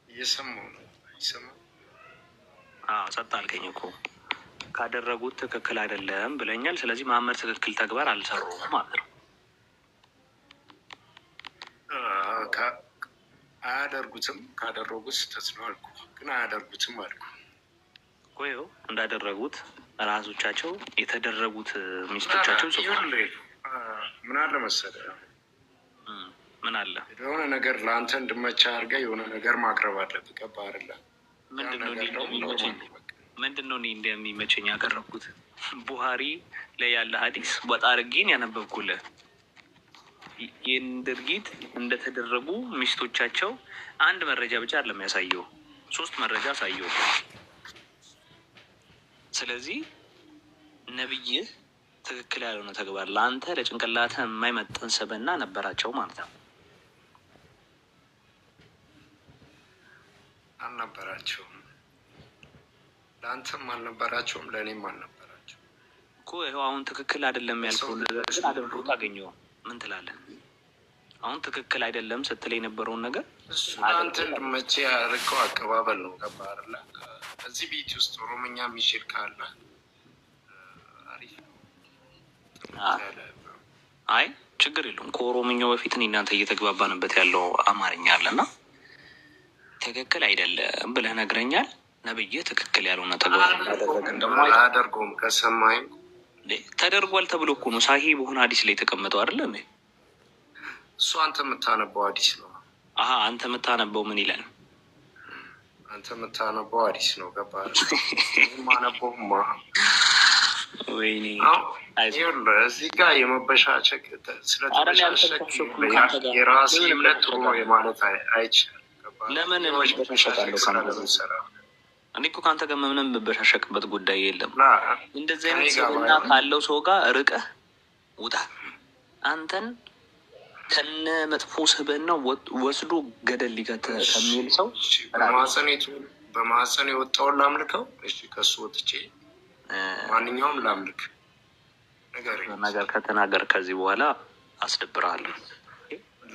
እየሰማሁ ነው። አይሰማም? ጸጥ አልከኝ እኮ። ካደረጉት ትክክል አይደለም ብለኛል። ስለዚህ መሐመድ ትክክል ተግባር አልሰሩም ማለት ነው። አያደርጉትም። ካደረጉት ስህተት ነው አልኩ፣ ግን አያደርጉትም አልኩ። ቆዩ እንዳደረጉት ራሶቻቸው የተደረጉት ሚስቶቻቸው ምን አለ መሰለህ፣ ምን አለ የሆነ ነገር ለአንተ እንድመቻ አድርገህ የሆነ ነገር ማቅረብ አለብህ። ገባህ አይደለ? ምንድነው እኔ እንደሚመቸኝ ያቀረብኩት? ቡሃሪ ላይ ያለ ሀዲስ ወጣ አድርጌን ያነበብኩልህ። ይህን ድርጊት እንደተደረጉ ሚስቶቻቸው አንድ መረጃ ብቻ አይደለም ያሳየው፣ 3 መረጃ አሳየው። ስለዚህ ነብይህ ትክክል ያልሆነ ተግባር ለአንተ ለጭንቅላትህ የማይመጥን ስብዕና ነበራቸው ማለት ነው። አልነበራቸውም፣ ለአንተም አልነበራቸውም፣ ለእኔም አልነበራቸው እኮ። ይኸው አሁን ትክክል አይደለም ያልከው ነገር ግን አድርጎ ታገኘው። ምን ትላለህ? አሁን ትክክል አይደለም ስትል የነበረውን ነገር እሱ አንተ እንድመቼ ያደረገው አቀባበል ነው። ገባህ አይደለ? እዚህ ቤት ውስጥ ኦሮምኛ የሚችል ካለ አሪፍ ነው። አይ ችግር የለውም። ከኦሮምኛው በፊት እኔ እናንተ እየተግባባንበት ያለው አማርኛ አለና ትክክል አይደለም ብለህ ነግረኛል። ነብዬ ትክክል ያልሆነ ተግባር አያደርገውም። ከሰማኝ ተደርጓል ተብሎ እኮ ነው ሳሂህ በሆነ ሀዲስ ላይ የተቀመጠው አይደለ እንዴ? እሱ አንተ የምታነበው ሀዲስ ነው። አንተ የምታነበው ምን ይላል? አንተ የምታነበው ሀዲስ ነው። ገባህ? ማነበውማ ወይኔ እዚህ ጋር የመበሻሸቅ ስለተበሻሸቅ የራሴ እምነት ጥሩ ማለት አይቻልም። ለምን እኔ እኮ ከአንተ ጋር ምንም የምበሻሸቅበት ጉዳይ የለም። እንደዚህ አይነት ሰውና ካለው ሰው ጋር ርቀህ ውጣ። አንተን ከነ መጥፎ ስብዕና ወስዶ ገደል ሊገትህ ከሚል ሰው በማህፀን የወጣውን ላምልከው። እሺ ከሱ ወጥቼ ማንኛውም ላምልክ ነገር ከተናገር ከዚህ በኋላ አስደብርሃለሁ።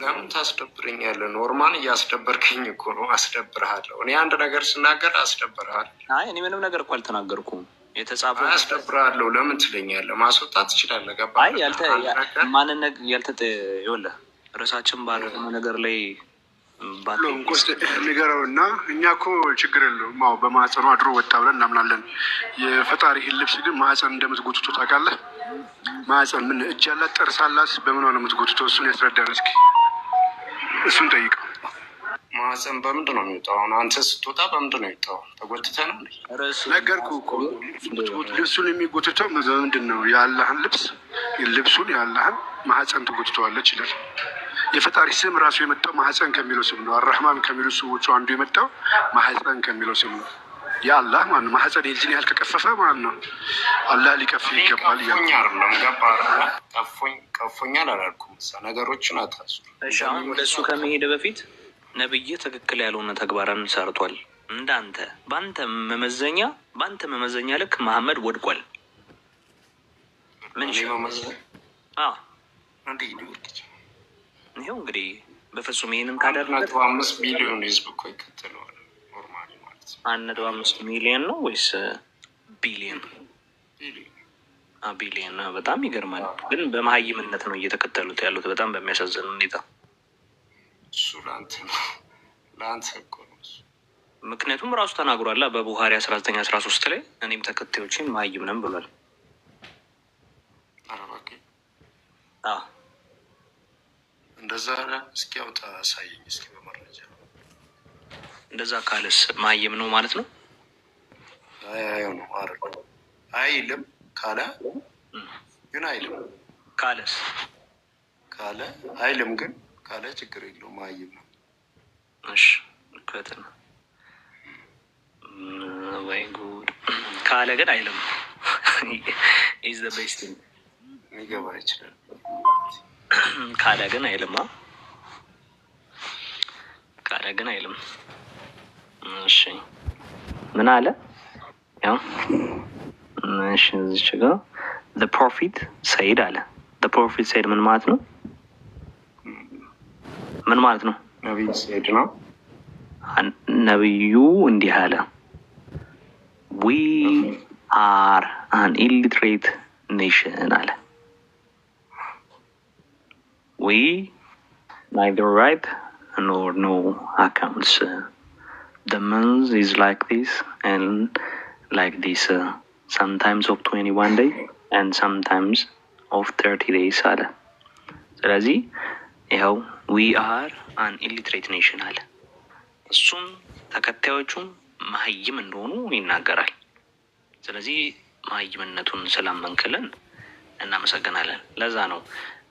ለምን ታስደብረኛለህ? ኖርማል እያስደበርከኝ እኮ ነው። አስደብርሃለሁ። እኔ አንድ ነገር ስናገር አስደብርሃለሁ። እኔ ምንም ነገር እኮ አልተናገርኩም። የተጻፈው አስደብርሃለሁ ለምን ትለኛለህ? ማስወጣት ትችላለህ። ገባህ? ማንነት ይኸውልህ ርዕሳችን ባደረግነው ነገር ላይ ንገረው እና እኛ እኮ ችግር የለውም። አዎ በማህፀኑ አድሮ ወጣ ብለን እናምናለን። የፈጣሪህን ልብስ ግን ማህፀን እንደምትጎትቶ ታውቃለህ? ማህፀን ምን እጅ ያላት ጥርስ አላት? በምን ነው የምትጎትቶ? እሱን ያስረዳን እስኪ። እሱን ጠይቀው። ማህፀን በምንድን ነው የሚወጣው? አሁን አንተ ስትወጣ በምንድን ነው የሚወጣው? ተጎትተህ ነው? ነገርኩህ እኮ ልብሱን የሚጎትተው በምንድን ነው? የአላህን ልብሱን የአላህን ማህፀን ትጎትተዋለች ይላል። የፈጣሪ ስም ራሱ የመጣው ማህፀን ከሚለው ስም ነው። አራህማን ከሚለው ሰዎቹ አንዱ የመጣው ማህፀን ከሚለው ስም ነው። የአላህ ማለት ነው። ማህፀን የልጅን ያህል ከቀፈፈ ማለት ነው አላህ ሊቀፍ ይገባል እያልኩ አይደለም። ገባህ? ቀፎኛል አላልኩም። ነገሮችን አታሱ። አሁን ወደ እሱ ከመሄድ በፊት ነብይ ትክክል ያልሆነ ተግባርን ሰርቷል። እንዳንተ በአንተ መመዘኛ ልክ መሐመድ ወድቋል። ምን ይኸው እንግዲህ በፍጹም ይሄንን ካደረገ 5 ሚሊዮን ህዝብ እኮ ይከተለዋል። ኖርማሊ ማለት ነው 1.5 ሚሊዮን ነው ወይስ ቢሊዮን? ቢሊዮን። በጣም ይገርማል። ግን በመሀይምነት ነው እየተከተሉት ያሉት በጣም በሚያሳዝን ሁኔታ። እሱ ለአንተ እኮ ነው። ምክንያቱም ራሱ ተናግሯል በቡሃሪ 1913 ላይ እኔም ተከታዮችን መሀይም ነን ብሏል። እንደዛ እስኪ አውጣ አሳየኝ እስኪ በመረጃ። እንደዛ ካለስ መሀይም ነው ማለት ነው? አይልም ካለ ግን አይልም ካለስ ካለ አይልም ግን ካለ ችግር የለውም መሀይም ነው። እሺ ከተና ወይ ጉድ ካለ ግን አይልም። ኢዝ ዘ ቤስት ሊገባ ይችላል። ካለ ግን አይልም። ካለ ግን አይልም። እሺ ምን አለ? ያው እሺ እዚህ ጋር the prophet said አለ። the prophet said ምን ማለት ነው? ምን ማለት ነው? ነብዩ said ነው። ነብዩ እንዲህ አለ we are an illiterate nation አለ። we neither write nor know accounts. The month is like this and like this, sometimes of 21 days and sometimes of 30 days አለ። ስለዚህ ይኸው we are an illiterate nation አለ። እሱም ተከታዮቹም መሀይም እንደሆኑ ይናገራል። ስለዚህ መሀይምነቱን ስላመንክልን እናመሰግናለን። ለዛ ነው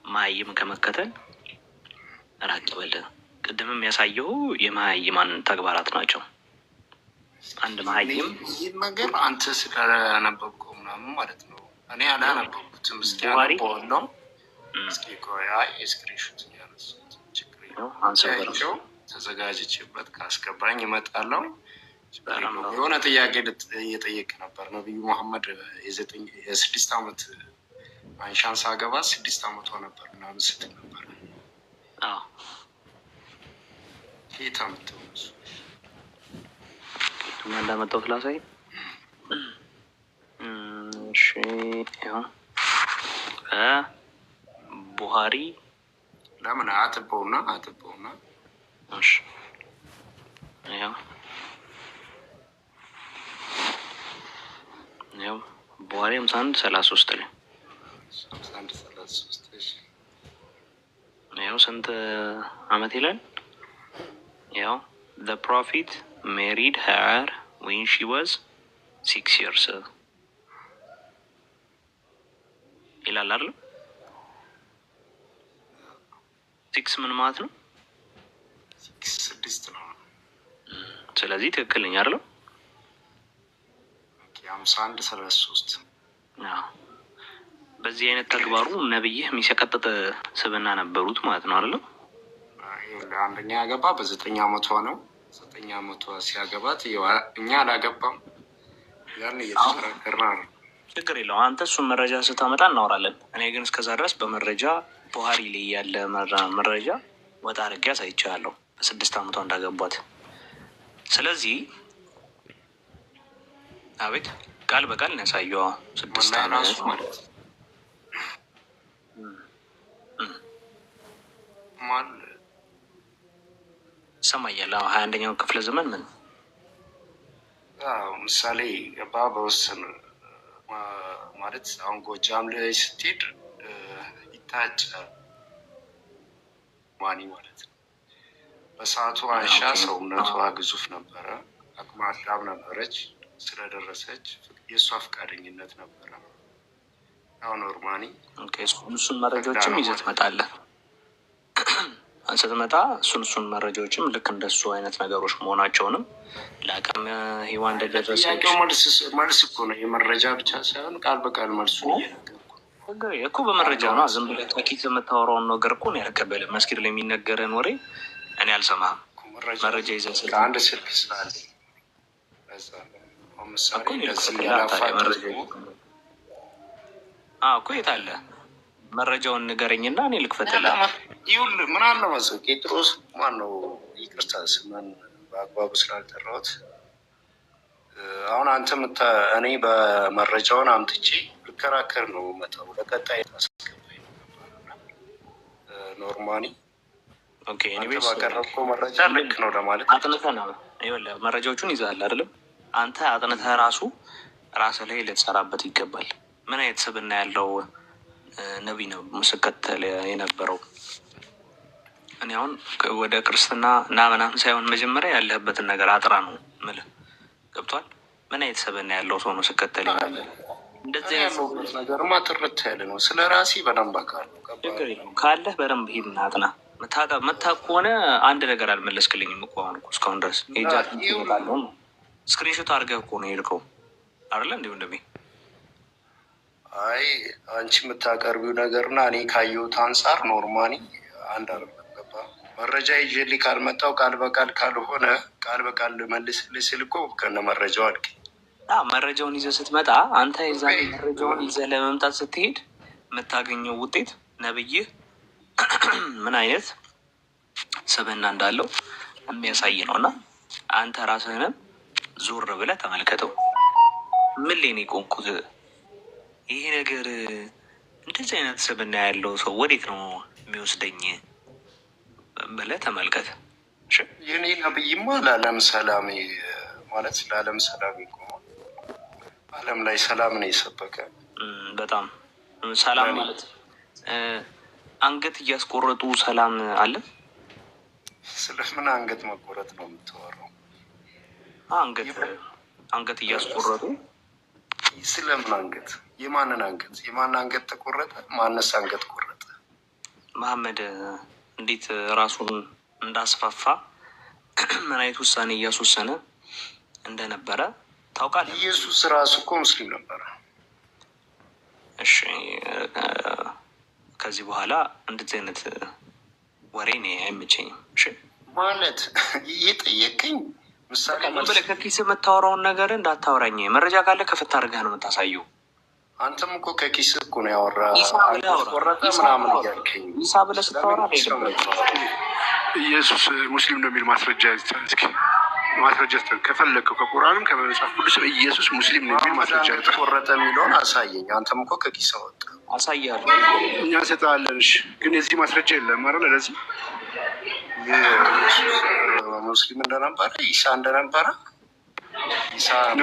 መሀይም ከመከተል ራቅ በል። ቅድም የሚያሳየው የመሀይማን ተግባራት ናቸው። አንድ መሀይም ይህ ነገር አንተ ስላነበብከው ምናምን ማለት ነው። እኔ አላነበብኩትም። እስኪ አነበዋለሁ። እስኪ ቆይ ስክሪንሾት ያነሱት ችግር አንሰው ተዘጋጅቼበት ካስገባኝ እመጣለሁ። የሆነ ጥያቄ እየጠየቅ ነበር። ነብዩ መሐመድ የ6 ዓመት አንሻን ሳገባ 6 ዓመቷ ነበር ምናምን ስትል ነበር። ኬታ ምትሆነሱ ኬቱማ እንዳመጣው ክላሳይ እሺ ያው ቡሃሪ ለምን አትበውና እሺ ያው ቡሃሪ 51:33 ላይ 51:33 እሺ ያው ስንት አመት ይላል? ያው the prophet married her when she was 6 years ይላል አይደል? 6 ምን ማለት ነው? 6 ነው። ስለዚህ ትክክል ነኝ አይደል? 51:33 በዚህ አይነት ተግባሩ ነብይህ የሚሰቀጥጥ ስብና ነበሩት ማለት ነው አይደል? አንደኛ ያገባ በ9 አመቷ ነው። 9 አመቷ ሲያገባት እኛ አላገባም ያን እየተከራከርን ነው። ችግር የለውም። አንተ እሱን መረጃ ስታመጣ እናወራለን። እኔ ግን እስከዛ ድረስ በመረጃ ቡሃሪ ላይ ያለ መረጃ ወጣ አድርጌ አሳይቻለሁ በ6 አመቷ እንዳገቧት። ስለዚህ አቤት ቃል በቃል ነው ያሳየው 6 አመት ማለት ሰማያለ 21ኛው ክፍለ ዘመን ምን ምሳሌ ገባ በወሰን ማለት አሁን ጎጃም ላይ ስትሄድ ይታጫል ማኒ ማለት ነው። በሰዓቱ አንሻ ሰውነቷ ግዙፍ ነበረ፣ አቅመ አዳም ነበረች። ስለደረሰች የእሷ ፈቃደኝነት ነበረ። አሁን ኖርማኒ እሱን መረጃዎችም ይዘህ ትመጣለህ። ስትመጣ እሱን መረጃዎችም ልክ እንደሱ አይነት ነገሮች መሆናቸውንም ለአቅመ ሔዋን እንደደረሰች መልስ እኮ ነው። የመረጃ ብቻ ሳይሆን ቃል በቃል መልሱን እየነገርኩ እኮ በመረጃ ነው። ዝም ብለህ ከኪስ የምታወራውን ነገር እኮ ነው ያልቀበልም። መስጊድ ላይ የሚነገረን ወሬ እኔ አልሰማህም። መረጃ ይዘህ ስልክ አንድ ስልክ ስላለ እኮ የት አለ? መረጃውን ንገረኝና እኔ ልክፈትልህ። ይኸውልህ ምን አለ መሰለህ ጴጥሮስ ማነው? ይቅርታ ስምን በአግባቡ ስላልጠራሁት። አሁን አንተ እኔ በመረጃውን አምጥቼ ልከራከር ነው መጣው ለቀጣይ ታስገባኝ ኖርማሊ ባቀረብከው መረጃ ልክ ነው ለማለት አጥንተህ ነው። ይኸውልህ መረጃዎቹን ይዘሃል አይደለም? አንተ አጥንተህ ራስህ ላይ ልትሰራበት ይገባል። ምን አይነት ስብዕና ያለው ነቢይ ነው ስከተል የነበረው? እኔ አሁን ወደ ክርስትና እና ምናምን ሳይሆን መጀመሪያ ያለህበትን ነገር አጥራ ነው የምልህ። ገብቶሃል? ምን አይነት ስብዕና ያለው ሰው ነው ስከተል ይላል? እንደዚህ ያለበት ነገርማ ጥርት ያለ ነው። ስለ ራሴ በደንብ አውቃለሁ። ካለህ በደንብ ሂድና አጥና። መታቅ ከሆነ አንድ ነገር አልመለስክልኝም እኮ አሁን እስካሁን ድረስ ስክሪንሾት አድርገህ እኮ ነው የሄድከው አይደለ? እንዲሁ እንደሚ አይ አንቺ የምታቀርቢው ነገርና እኔ ካየሁት አንጻር ኖርማኒ አንድ አይደለም። ገባ? መረጃ ይዤልኝ ካልመጣው ቃል በቃል ካልሆነ ቃል በቃል ልመልስልህ ስል እኮ ከነ መረጃው አልክ። መረጃውን ይዘህ ስትመጣ አንተ የዛ መረጃውን ይዘህ ለመምጣት ስትሄድ የምታገኘው ውጤት ነብይህ ምን አይነት ስብዕና እንዳለው የሚያሳይ ነው። እና አንተ ራስህንም ዞር ብለህ ተመልከተው። ምን ላይ ነው የቆምኩት? ይሄ ነገር እንደዚህ አይነት ስብዕና ያለው ሰው ወዴት ነው የሚወስደኝ ብለህ ተመልከት። የኔ ነብይማ ለዓለም ሰላም ማለት ለዓለም ሰላም ይቆማል። ዓለም ላይ ሰላም ነው የሰበከ። በጣም ሰላም ማለት አንገት እያስቆረጡ ሰላም አለ። ስለምን አንገት መቆረጥ ነው የምታወራው? አንገት እያስቆረጡ ስለምን አንገት? የማንን አንገት? የማን አንገት ተቆረጠ? ማነስ አንገት ቆረጠ? መሐመድ እንዴት ራሱን እንዳስፋፋ ምን አይነት ውሳኔ እያስወሰነ እንደነበረ ታውቃለህ? ኢየሱስ ራሱ እኮ ሙስሊም ነበረ። እሺ ከዚህ በኋላ እንደዚህ አይነት ወሬ እኔ አይመቸኝም። እሺ ማለት እየጠየቀኝ ምሳሌ ከኪስ የምታወራውን ነገር እንዳታወራኝ። መረጃ ካለ ከፍት አድርገህ ነው የምታሳየው። አንተም እኮ ከኪስ እኮ ነው ያወራ ቆረጠ ምናምን እያልከኝ ኢሳ ብለህ ስታወራ ኢየሱስ ሙስሊም ነው የሚል ማስረጃ እስኪ ማስረጃ ከፈለግከው ከቁርአንም ከመጽሐፍ ቅዱስም ኢየሱስ ሙስሊም ነው የሚል ማስረጃ ቆረጠ የሚለውን አሳየኝ። አንተም እኮ ከኪስ ወጣ አሳያለሁ። እኛ እንሰጥሃለን። እሺ ግን የዚህ ማስረጃ የለም አይደል? ለዚህ ሙስሊም እንደነበረ ኢሳ እንደነበረ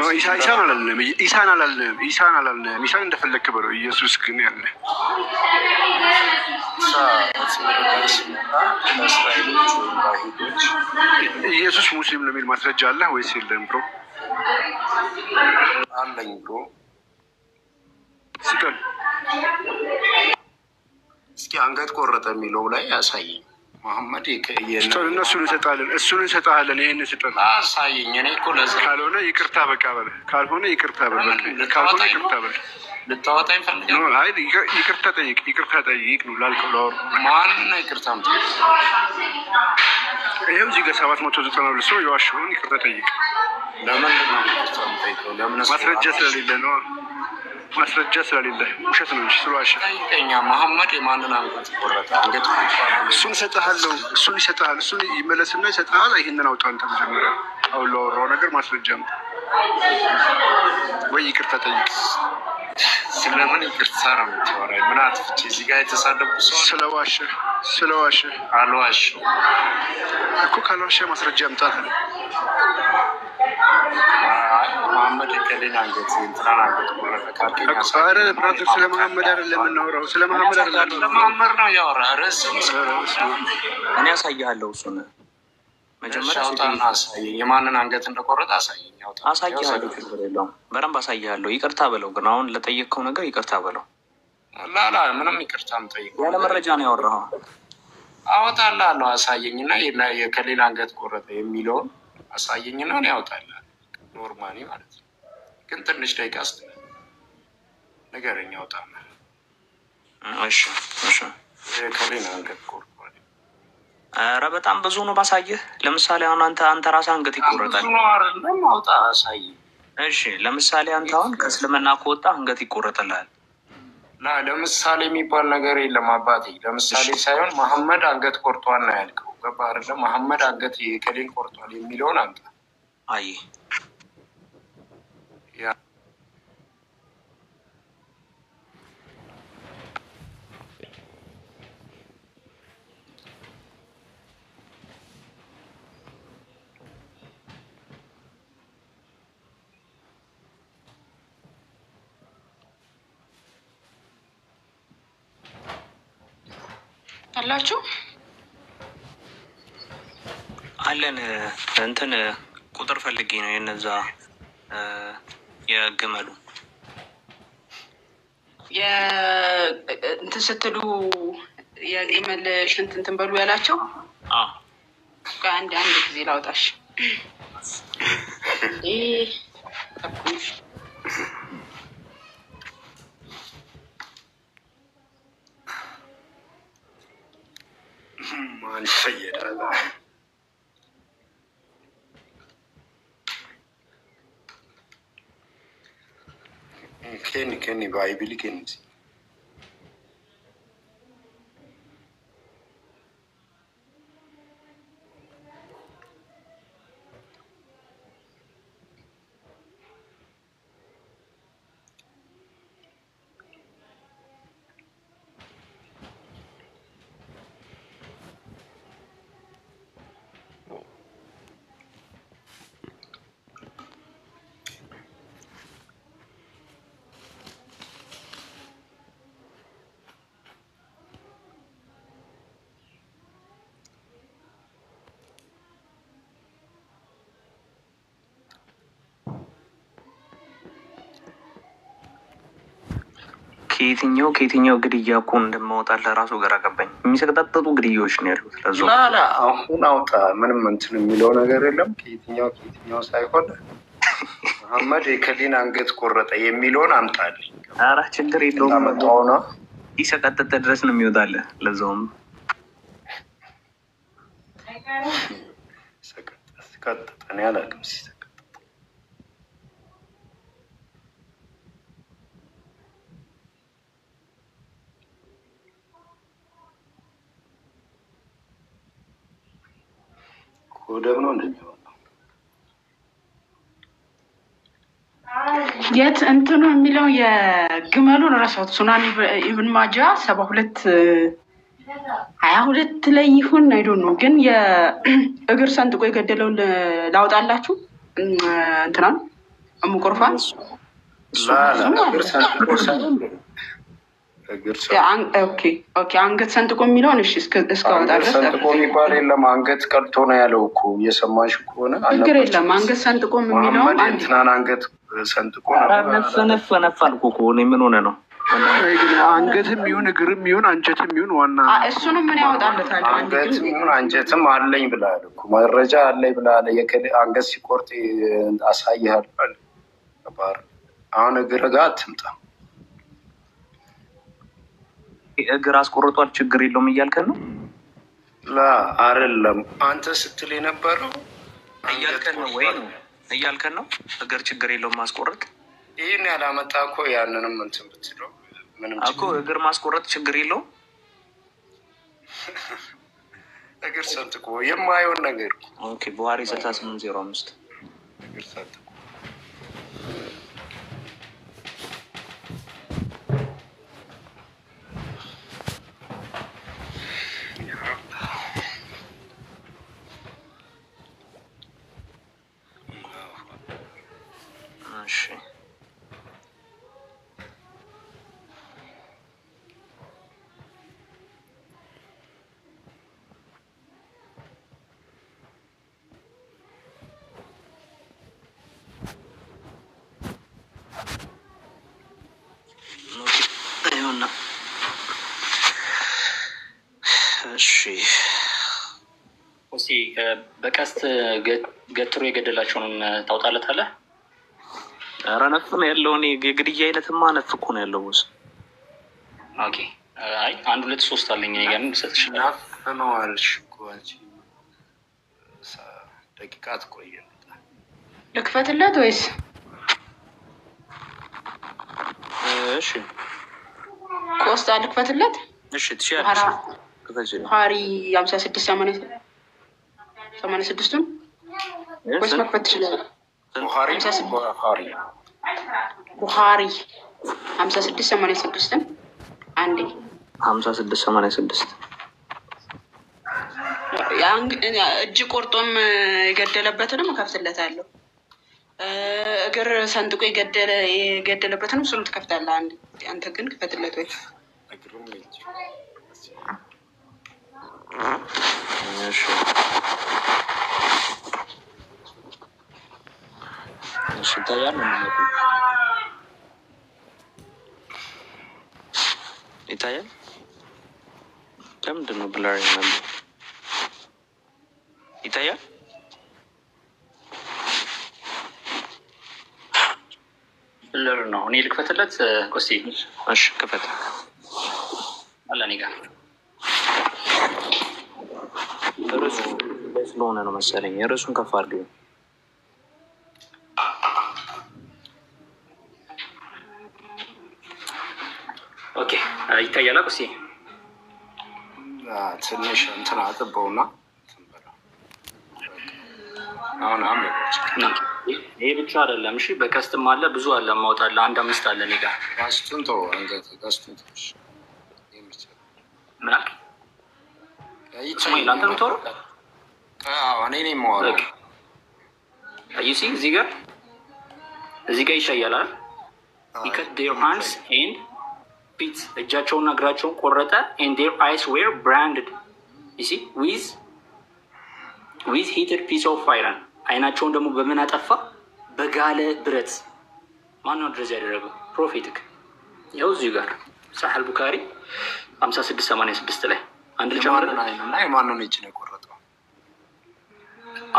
ኢሳን አላልንም። ኢሳን እንደፈለግክ በለው። ኢየሱስ ግን ያለ ኢየሱስ ሙስሊም ነው የሚል ማስረጃ አለ ወይስ የለም? ብሮ አለኝ ብሮ ስጠን እስኪ። አንገት ቆረጠ የሚለው ላይ ያሳየኝ። መሐመድ እነሱን እንሰጣለን። ይህን ስጠን አሳየኝ። እኔ እኮ ለዛ ካልሆነ ይቅርታ በቃ በለ። ካልሆነ ይቅርታ በለ። ካልሆነ ይቅርታ በለ። ልታወጣኝ ፈልጋለሁ። አይ ይቅርታ ጠይቅ። ይቅርታ ጠይቅ ነው ላልከው ላወሩ ማን ነው ይቅርታ ምጠይቅ? ይኸው እዚህ ጋር 792 ሰው የዋሸውን ይቅርታ ጠይቅ። ለምንድን ነው ይቅርታ ምጠይቀው? ለምን? ማስረጃ ስለሌለ ነው። ማስረጃ ስለሌለ ውሸት ነው እንጂ ስለዋሸ ጠይቀኛ። መሐመድ የማንን አንገት ቆረጠ? አንገት እሱን እሰጥሃለሁ። እሱን ይሰጥሃል። እሱን ይመለስና ይሰጥሃል። ይህንን አውጣ አንተ መጀመሪያ። አሁን ላወራው ነገር ማስረጃ ነው ወይ? ይቅርታ ጠይቅ። ስለምን ይቅርታ ነው የምታወራኝ? ምን አጥፍቼ? እዚህ ጋር የተሳደቡ ሰው ስለዋሸ አልዋሸሁም እኮ። ካልዋሸ ማስረጃ ያምጣት። መሐመድ የከሌን አንገት እንትናን አንገት ቆረጠ ካልከኝ ብራዘር ስለ መሐመድ አይደለም የምናወራው። ስለ መሐመድ አይደለም። ለመሐመድ ነው ያወራ ርዕስ። እኔ አሳይሃለሁ። እሱን መጀመሪያ አውጣና አሳየኝ። የማንን አንገት እንደቆረጠ አሳየኝ። አሳይሃለሁ። ችግር የለውም። በደንብ አሳይሃለሁ። ይቅርታ በለው። ግን አሁን ለጠየቅከው ነገር ይቅርታ በለው። ላላ ምንም ይቅርታ የምጠይቀው ያለ መረጃ ነው ያወራኸው። አወጣልሃለሁ። አሳየኝና የከሌን አንገት ቆረጠ የሚለውን አሳየኝና ነው ያወጣልህ። ኖርማሊ ማለት ነው። ግን ትንሽ ደቂቃ ስ ነገረኛ አውጣና። እሺ የከሌን አንገት ቆርጧል። ኧረ በጣም ብዙ ነው ማሳየህ። ለምሳሌ አሁን አንተ ራስህ አንገት ይቆረጣል። ብዙ ነው አይደለም? አውጣ አሳይ። እሺ ለምሳሌ አንተ አሁን ከእስልምና ከወጣ አንገት ይቆረጥልሃል። ለምሳሌ የሚባል ነገር የለም አባቴ። ለምሳሌ ሳይሆን መሐመድ አንገት ቆርጧል ነው ያልከው። ገባህ አይደለም? መሐመድ አንገት የከሌን ቆርጧል የሚለውን አንተ አይ አላችሁ አለን። እንትን ቁጥር ፈልጌ ነው የነዛ የግመሉ እንትን ስትሉ የግመል ሽንት እንትን በሉ ያላቸው። አንድ ጊዜ ላውጣሽ። ማን ይፈየዳል? ኬኒ ባይብል ኬኒ ከየትኛው ግድያ እኮ እንደማወጣልህ ራሱ ግራ ገባኝ። የሚሰቀጣጠጡ ግድያዎች ነው ያሉት። ላላ አሁን አውጣ። ምንም እንትን የሚለው ነገር የለም። ከየትኛው ሳይሆን መሐመድ የከሊን አንገት ቆረጠ የሚለውን አምጣልኝ። ኧረ ችግር የለውም። መጣውና ይሰቀጥጥ ድረስ ነው የሚወጣልህ። ለዛውም ሰቀጥጠን ያላቅም ሲሰቀጥጥ ወደብ ነው እንደሚሆነው የት እንትኑ የሚለው የግመሉን ረሳሁት። ሱናን ኢብን ማጃ 72:22 ላይ ይሁን አይዶን ነው ግን የእግር ሰንጥቆ የገደለውን ላውጣላችሁ እንትናን እሙቁርፋን አንገት ሰንጥቆ የሚለውን እሺ እስካወጣ ድረስ ሰንጥቆ የሚባል የለም። አንገት ቀልቶ ነው ያለው እኮ እየሰማሽ ከሆነ ችግር የለም። አንገት ሰንጥቆ የሚለውን እንትናን አንገት ሰንጥቆ ነፈነፈን እኮ ምን ሆነ ነው? አንገትም ይሁን እግርም ይሁን አንጀትም ይሁን ዋና እሱንም ምን ያወጣለታል? አንገትም ይሁን አንጀትም አለኝ ብላል እኮ መረጃ አለኝ ብላል። አንገት ሲቆርጥ አሳይሃል። አሁን እግር ጋር አትምጣ። እግር አስቆርጧል ችግር የለውም እያልከን ነው? ላ አይደለም አንተ ስትል የነበረው እያልከን ነው ወይ ነው እያልከን ነው? እግር ችግር የለውም ማስቆረጥ። ይህን ያላመጣ እኮ ያንንም እንትን ብትለው ምንም እኮ እግር ማስቆረጥ ችግር የለውም። እግር ሰንጥቆ የማይሆን ነገር ኦኬ። ቡሃሪ 6805 እግር ሰንጥቆ በቀስት ገትሮ የገደላቸውን ታውጣለታለህ? ኧረ ነፍ ነው ያለው። እኔ የግድያ አይነትማ ነፍ እኮ ነው ያለው። ቦስ ኦኬ። አይ 1 2 3 አለኝ እኔ ጋር ልሰጥሽ ነፍ ነው አልሽ እኮ አንቺ። ደቂቃ ትቆያለህ። ልክፈትለት ወይስ? እሺ ቆስጣ ልክፈትለት? እሺ ትችያለሽ። ቡሃሪ 56:86 ወይስ መክፈት ትችላለህ? ቡሃሪ 56:86 አንዴ 56:86 እጅ ቆርጦም የገደለበትንም እከፍትለታለሁ። እግር ሰንጥቆ የገደለበትንም እሱንም ትከፍታለህ። አንተ ግን ክፈትለት ወይ ይታያል። ለምንድን ነው ብለር ይታያል? ብለር ነው። እኔ ልክፈትለት ቆስቲ? እሺ ክፈት አለ እኔ ጋር ርዕሱ ስለሆነ ነው መሰለኝ። ርዕሱን ከፍ አድርገው። ኦኬ ይታያል። ቆስቲ ትንሽ እንትን አጥበውና አሁን ይሄ ብቻ አይደለም። እሺ በቀስትም አለ ብዙ አለ። ማውጣለ 1 5 አለ እኔ ጋር ቀስቱን ተው። አንገት ቀስቱን ተው። ምን አልክ? ይችላል አንተ ምትወሩ? እኔ ነኝ የማወራው። አዩሲ እዚህ ጋር ይሻያል አይደል? he cut their hands and feet እጃቸውና እግራቸውን ቆረጠ and their eyes were branded you see with heated piece of iron አይናቸውን ደግሞ በምን አጠፋ? በጋለ ብረት። ማን ነው ድረስ ያደረገው? ፕሮፌቲክ ያው እዚህ ጋር ሳህል ቡካሪ 56:86 ላይ አንድ ልጨምርና የማንን እጅ ነው የቆረጠው?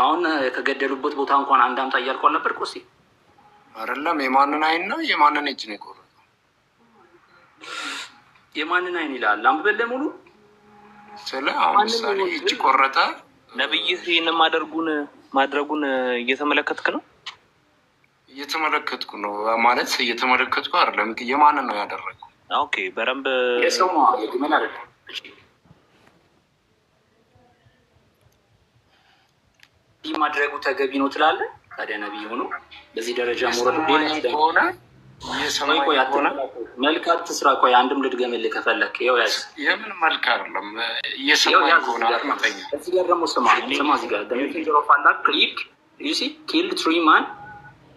አሁን ከገደሉበት ቦታ እንኳን አንድ አምጣ እያልኩ አልነበር? ቆሲ አይደለም የማንን አይን ነው የማንን እጅ ነው የቆረጠው? የማንን አይን ይላል? አንብበል ሙሉ ስለ አሁን ምሳሌ እጅ ቆረጠ። ነብይህ ይህን ማድረጉን እየተመለከትክ ነው? እየተመለከትኩ ነው ማለት እየተመለከትኩ አይደለም። የማንን ነው ያደረገው? ኦኬ በረምብ የሰው ነው የግመል አይደለም። ማድረጉ ተገቢ ነው ትላለህ? ታዲያ ነቢይ ሆኖ በዚህ ደረጃ ሞራል ሆነ መልክ አትስራ። ቆይ አንድም ልድገምልህ ከፈለክ ይኸው ያዝ። የምን መልክ አይደለም እየሰማኝ ከሆነ አድመጠኝ። እዚህ ጋር ደግሞ ስማ እዚህ ጋር messenger of Allah killed 3 men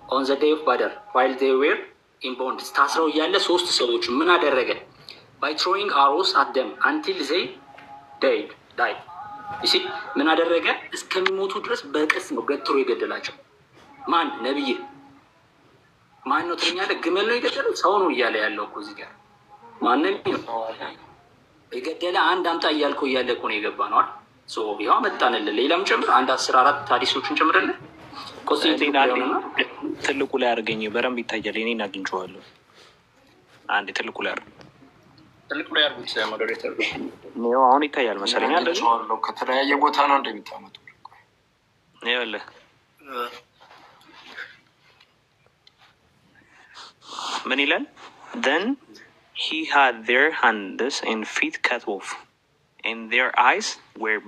on the day of Badr while they were in bonds። ታስረው እያለ 3 ሰዎች ምን አደረገ? by throwing arrows at them until they died። ምን አደረገ? እስከሚሞቱ ድረስ በቀስ ነው ገትሮ የገደላቸው። ማን? ነብይ። ማን ነው ትኛለህ? ግመል ነው የገደለው? ሰው ነው እያለ ያለው እኮ እዚህ ጋር ማንም የገደለ አንድ አምጣ እያልከው እያለ እኮ ነው የገባ ነው አይደል? ይኸው መጣንልህ። ሌላም ጨምር 1-14 ታዲሶችን ጨምርልህ። ትልቁ ላይ አድርገኝ በረንብ ይታያል። እኔን አግኝቼዋለሁ። አንዴ ትልቁ ላይ አድርጉት። ሞዴሬተር ነው አሁን ይታያል መሰለኝ። ከተለያየ ቦታ ነው እንደሚታመጡ ይኸውልህ ምን ይላል? then he had their hands and feet cut off and their eyes were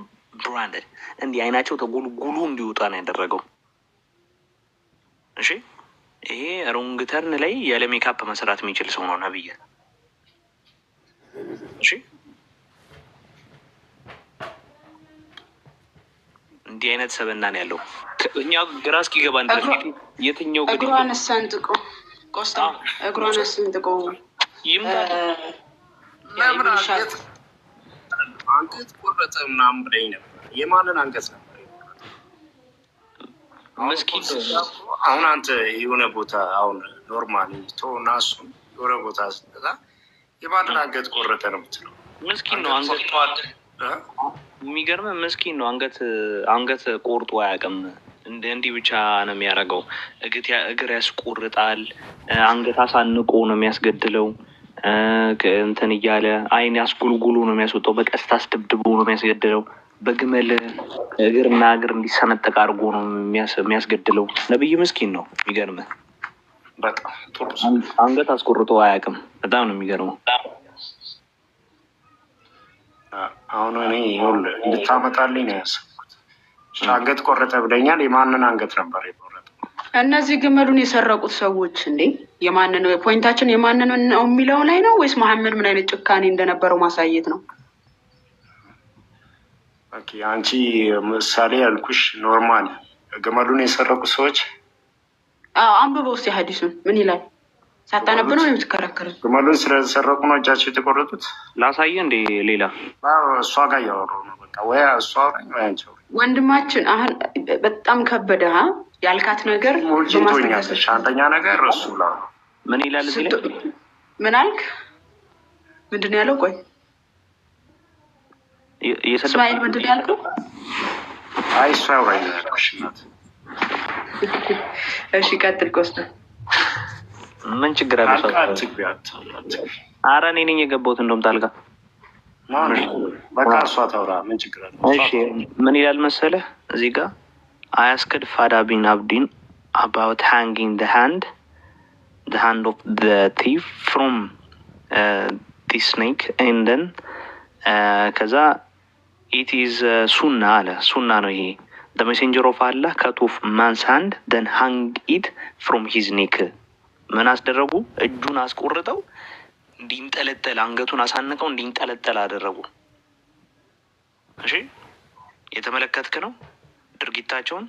branded። እንዲህ አይናቸው ተጉልጉሉ እንዲወጣ ነው ያደረገው። እሺ ይሄ ሮንግ ተርን ላይ ያለ ሜካፕ መስራት የሚችል ሰው ነው ነብይ። እሺ እንዲህ አይነት ሰበና ነው ያለው። እኛ ግራ እስኪገባን ድረስ የትኛው ግድ እግሯን ሰንጥቆ ቆስጣ እግሯን ሰንጥቆ ለምን አንገት ቆረጠ ምናምን ብለኝ ነበር። የማንን አንገት ነበር? መስኪን አሁን አንተ የሆነ ቦታ አሁን ኖርማሊ ቶና እሱን የሆነ ቦታ ስትጠራ የማንን አንገት ቆረጠ ነው የምትለው? መስኪን ነው አንገት የሚገርምህ መስኪን ነው አንገት ቆርጦ አያውቅም። እንዲህ ብቻ ነው የሚያደርገው። እግር ያስቆርጣል፣ አንገት አሳንቆ ነው የሚያስገድለው። እንትን እያለ አይን ያስጉልጉሉ ነው የሚያስወጣው። በቀስት አስደብድቦ ነው የሚያስገድለው። በግመል እግርና እግር እንዲሰነጠቅ አድርጎ ነው የሚያስገድለው። ነብይ ምስኪን ነው። የሚገርምህ አንገት አስቆርጦ አያውቅም። በጣም ነው የሚገርመው። አሁን እኔ እንድታመጣልኝ ነው ያሰብኩት። አንገት ቆረጠ ብለኛል። የማንን አንገት ነበር የቆረጠው? እነዚህ ግመሉን የሰረቁት ሰዎች እንዴ የማንን ፖይንታችን የማንን ነው የሚለው ላይ ነው ወይስ መሐመድ ምን አይነት ጭካኔ እንደነበረው ማሳየት ነው? ኦኬ አንቺ ምሳሌ ያልኩሽ ኖርማል ግመሉን የሰረቁት ሰዎች አንብበው እስኪ ሐዲሱን ምን ይላል? ሳታነብ ነው የምትከራከረው? ግመሉን ስለተሰረቁ ነው እጃቸው የተቆረጡት? ላሳየ እንዴ ሌላ እሷ ጋር እያወሩ ነው። በቃ ወይ እሷ አውራኝ ወይ አንቺ ወንድማችን። አሁን በጣም ከበደ ያልካት ነገር ሞልቶኛለሽ። አንደኛ ነገር እሱ ብላ ምን ይላል እዚህ ላይ? ምን አልክ? ምንድን ነው ያለው? ቆይ እስማኤል ምንድን ነው ያልከው? አይ እሷ አውራኝ ያልኩሽ ናት። እሺ ቀጥል ኮስታ። ምን ችግር አለ? ኧረ እኔ ነኝ የገባሁት። እንደውም ታልጋ በቃ እሷ ታውራ። ምን ችግር አለ? እሺ ምን ይላል መሰለህ እዚህ ጋር I asked Fada bin Abdin about hanging the hand of the thief from the snake and then ከዛ it is sunnah አለ። ሱና ነው ይሄ። the messenger of Allah cut off man's hand then hung it from his neck። ምን አስደረጉ? እጁን አስቆርጠው እንዲንጠለጠል፣ አንገቱን አሳንቀው እንዲንጠለጠል አደረጉ። እሺ የተመለከትክ ነው ድርጊታቸውን።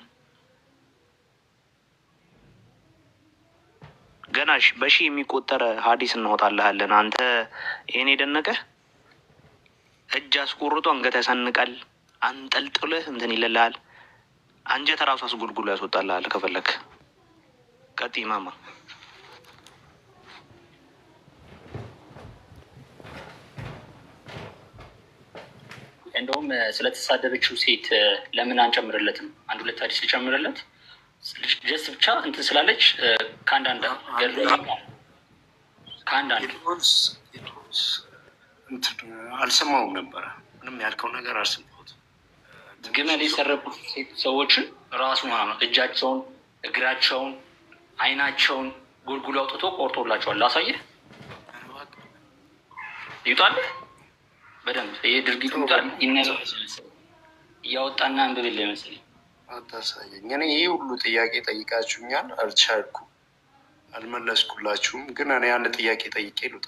ገና በሺ የሚቆጠር ሀዲስ እናወጣልሃለን። አንተ ይሄን የደነቀህ እጅ አስቆርጦ አንገት ያሳንቃል፣ አንጠልጥልህ እንትን ይልልሃል። አንጀት ራሱ አስጉልጉሎ ያስወጣልሃል ከፈለክ። ቀጥይ ማማ። እንደውም ስለተሳደበችው ሴት ለምን አንጨምርለትም? 1-2 ሀዲስ ልጨምርለት ጀስት ብቻ እንትን ስላለች ከአንዳንድ አልሰማውም ነበረ። ምንም ያልከው ነገር አልሰማሁትም። ግመል የሰረቁት ሰዎችን ራሱ እጃቸውን፣ እግራቸውን፣ አይናቸውን ጉልጉል አውጥቶ ቆርጦላቸዋል። ላሳየህ ይውጣል በደንብ ይሄ ድርጊቱ ይውጣል። እያወጣና አንብብል መሰለኝ አታሳየኝ። እኔ ይህ ሁሉ ጥያቄ ጠይቃችሁኛል፣ አልቻልኩም፣ አልመለስኩላችሁም። ግን እኔ አንድ ጥያቄ ጠይቄ ልውጣ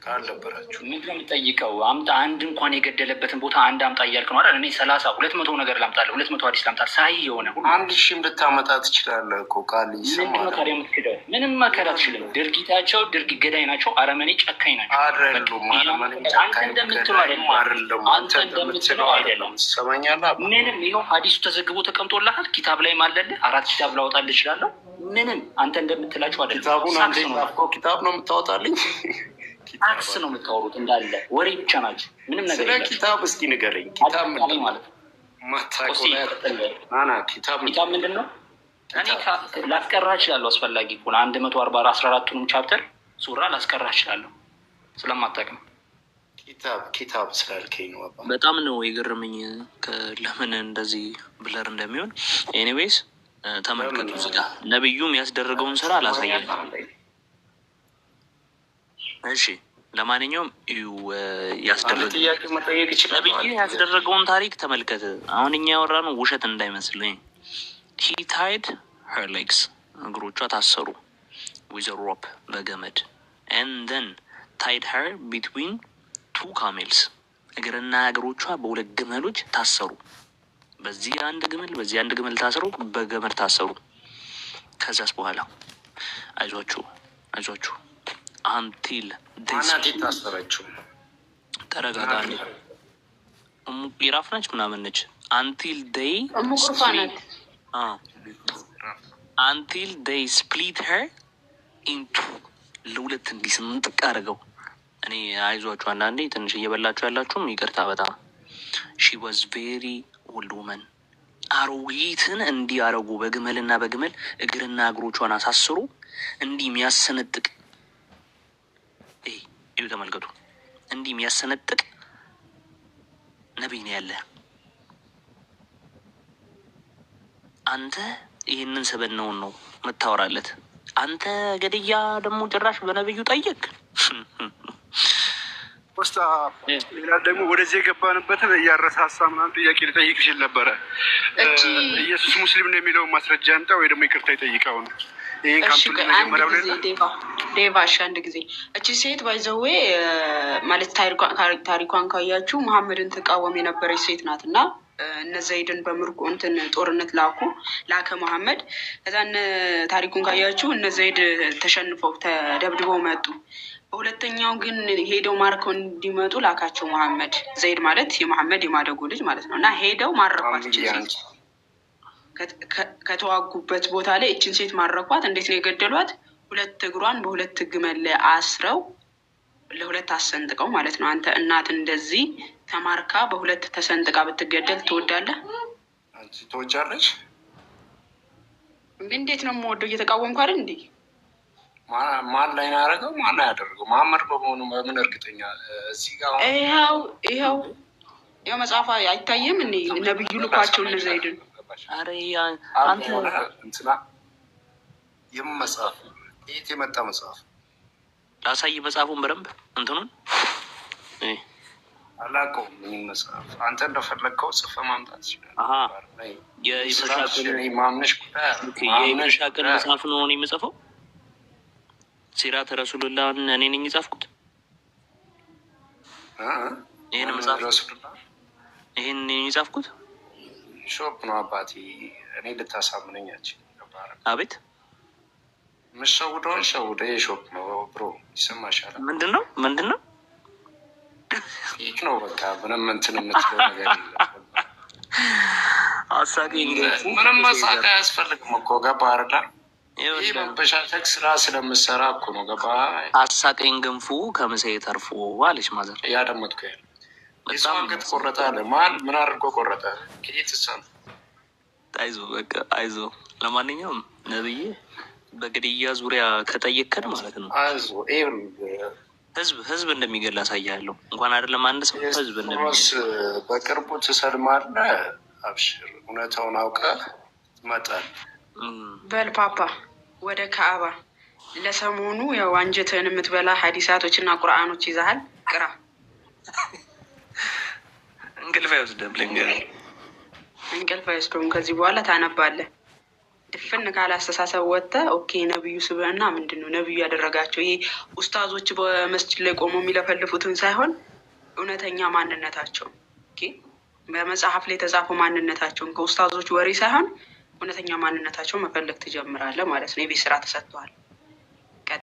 ካልነበራችሁ። ምንድን ነው የምጠይቀው? አምጣ። አንድ እንኳን የገደለበትን ቦታ አንድ አምጣ እያልክ ነው አይደል? እኔ 30 200 ነገር ላምጣለህ፣ 200 ሀዲስ ላምጣለህ። ሳይ የሆነ 1000 ልታመጣ ትችላለህ እኮ ቃል ምንድን ነው ታዲያ የምትክደው? ምንም መከድ አትችልም። ድርጊታቸው ድርጊት ገዳይ ናቸው፣ አረመኔ ጨካኝ ናቸው። አይደሉም። አረመኔ አንተ እንደምትለው አይደለም። አንተ እንደምትለው አይደለም። ትሰማኛለህ? ምንም ይኸው ሀዲሱ ተዘግቦ ተቀምጦልሃል። ኪታብ ላይ ማለልህ 4 ኪታብ ላወጣልህ እችላለሁ። ምንም አንተ እንደምትላቸው አይደለም። ኪታቡን አንዴ ኪታብ ነው የምታወጣልኝ? አክስ ነው የምታወሩት፣ እንዳለ ወሬ ብቻ ናቸው። ምንም ነገር ስለ ኪታብ እስኪ ንገረኝ። ኪታብ ምንድን ማለት ነው? ኪታብ ምንድን ነው? እኔ ላስቀራ እችላለሁ አስፈላጊ ከሆነ 144ቱንም ቻፕተር ሱራ ላስቀራ እችላለሁ። ስለማታውቅ ነው። ኪታብ ስላልከኝ ነው። በጣም ነው የገረመኝ ለምን እንደዚህ ብለር እንደሚሆን። ኤኒዌይስ ተመልከቱ፣ እዚህ ጋር ነብዩም ያስደረገውን ስራ አላሳየንም። እሺ ለማንኛውም ነብዩ ያስደረገውን ታሪክ ተመልከት። አሁን እኛ ያወራነው ውሸት እንዳይመስልኝ። ሂ ታይድ ሄር ሌግስ፣ እግሮቿ ታሰሩ ዊዝ ሮፕ በገመድ and then tied her between 2 camels፣ እግርና እግሮቿ በሁለት ግመሎች ታሰሩ። በዚህ አንድ ግመል ታሰሩ፣ በገመድ ታሰሩ። ከዛስ በኋላ አይዟችሁ አንቲል ታሰረችው። ተረጋጋለ ኢራፍ ነች ምናምን ነች። አንቲል ዴይ ስፕሊት ሄር ኢንቱ፣ ለሁለት እንዲስንጥቅ አድርገው። እኔ አይዟችሁ አንዳንዴ ትንሽ እየበላችሁ ያላችሁም ይቅርታ በጣም። ሺ ዋዝ ቬሪ ኦልድ ውመን። አሮጊትን እንዲህ አረጉ። በግመልና በግመል እግርና እግሮቿን አሳስሩ። እንዲህ የሚያሰነጥቅ እዩ ተመልከቱ። እንዲህ የሚያሰነጥቅ ነቢይ ነው ያለ። አንተ ይህንን ሰበናውን ነው መታወራለት። አንተ ገድያ ደግሞ ጭራሽ በነብዩ ጠየቅ። ውስጥ ሌላ ደግሞ ወደዚህ የገባንበትን እያረሳሳ ምናምን ጥያቄ ልጠይቅ ይችል ነበረ። ኢየሱስ ሙስሊም ነው የሚለውን ማስረጃ አምጣ ወይ ደግሞ ይቅርታ ይጠይቀው ነው። ይህን ካምቱ ለመጀመሪያው ዴቫሽ አንድ ጊዜ እቺ ሴት ባይዘዌ ማለት ታሪኳን ካያችሁ መሐመድን ተቃወም የነበረች ሴት ናት እና እነ ዘይድን በምርኮ እንትን ጦርነት ላከ መሐመድ። ከዛ ታሪኩን ካያችሁ እነ ዘይድ ተሸንፈው ተደብድበው መጡ። በሁለተኛው ግን ሄደው ማርከው እንዲመጡ ላካቸው መሐመድ። ዘይድ ማለት የመሐመድ የማደጎ ልጅ ማለት ነው። እና ሄደው ማረኳት። ከተዋጉበት ቦታ ላይ እችን ሴት ማረኳት። እንዴት ነው የገደሏት? 2 እግሯን በ2 ግመል ላይ አስረው ለ2 አሰንጥቀው ማለት ነው። አንተ እናት እንደዚህ ተማርካ በ2 ተሰንጥቃ ብትገደል ትወዳለህ? ትወጃለች? እንዴት ነው የምወደው? እየተቃወምኩ አይደል እንዴ? ማን ላይ ያደረገው ማን ያደረገው? መሐመድ በመሆኑ በምን እርግጠኛ? እዚህ ጋር ይኸው መጽሐፍ አይታየም? ነብዩ ልኳቸው እነ ዘይድን እንትና የምን መጽሐፍ? የት የመጣ መጽሐፍ? ላሳይ መጽሐፉን በደንብ እንትኑን አላውቀውም። ምን መጽሐፍ? አንተ እንደፈለግከው ጽፈህ ማምጣት ይችላል። የኢብሻቅን መጽሐፍ ነው እኔ የምጽፈው። ሲራተ ረሱሉላህን እኔ ነኝ የጻፍኩት። ይህን መጽሐፍ ይህን የጻፍኩት ሾፕ ነው አባቴ። እኔ ልታሳምነኛች። አቤት ምሸውደውን ሸውደ የሾፕ ነው ብሮ። ይሰማሻል? ምንድን ነው ይህ ነው በቃ። ምንም እንትን የምትለው ነገር አሳቀኝ። ምንም መሳቅ አያስፈልግም እኮ ገባህ አይደል? ይህ መበሻሸቅ ስራ ስለምሰራ እኮ ነው ገባህ? አሳቀኝ ገንፎ ከምሳዬ ተርፎ አለች ማዘር። ያደመጥኩ ያለ የሰው አንገት ቆረጠ አለ። ምን አድርጎ ቆረጠ? ከየት ሰም? አይዞህ በቃ አይዞህ። ለማንኛውም ነብዬ በግድያ ዙሪያ ከጠየከን ማለት ነው ህዝብ እንደሚገል አሳያለሁ። እንኳን አይደለም አንድ ሰው ህዝብ እንደሚገል። በቅርቡ ትሰልማለህ። አብሽር፣ እውነታውን አውቀህ ትመጣለህ። በል ፓፓ ወደ ካዕባ። ለሰሞኑ ያው አንጀትህን የምትበላ ሀዲሳቶችና ቁርአኖች ይዛሃል። ቅራ። እንቅልፍ አይወስድም ልንገርህ። እንቅልፍ አይወስደውም። ከዚህ በኋላ ታነባለህ። ድፍን ካላስተሳሰብ ወጥተህ ኦኬ ነብዩ ስብዕና ምንድን ነው? ነብዩ ያደረጋቸው ይሄ ኡስታዞች በመስጂድ ላይ ቆመው የሚለፈልፉትን ሳይሆን እውነተኛ ማንነታቸው በመጽሐፍ ላይ የተጻፈው ማንነታቸውን ከኡስታዞች ወሬ ሳይሆን እውነተኛ ማንነታቸው መፈለግ ትጀምራለህ ማለት ነው። የቤት ስራ ተሰጥቷል።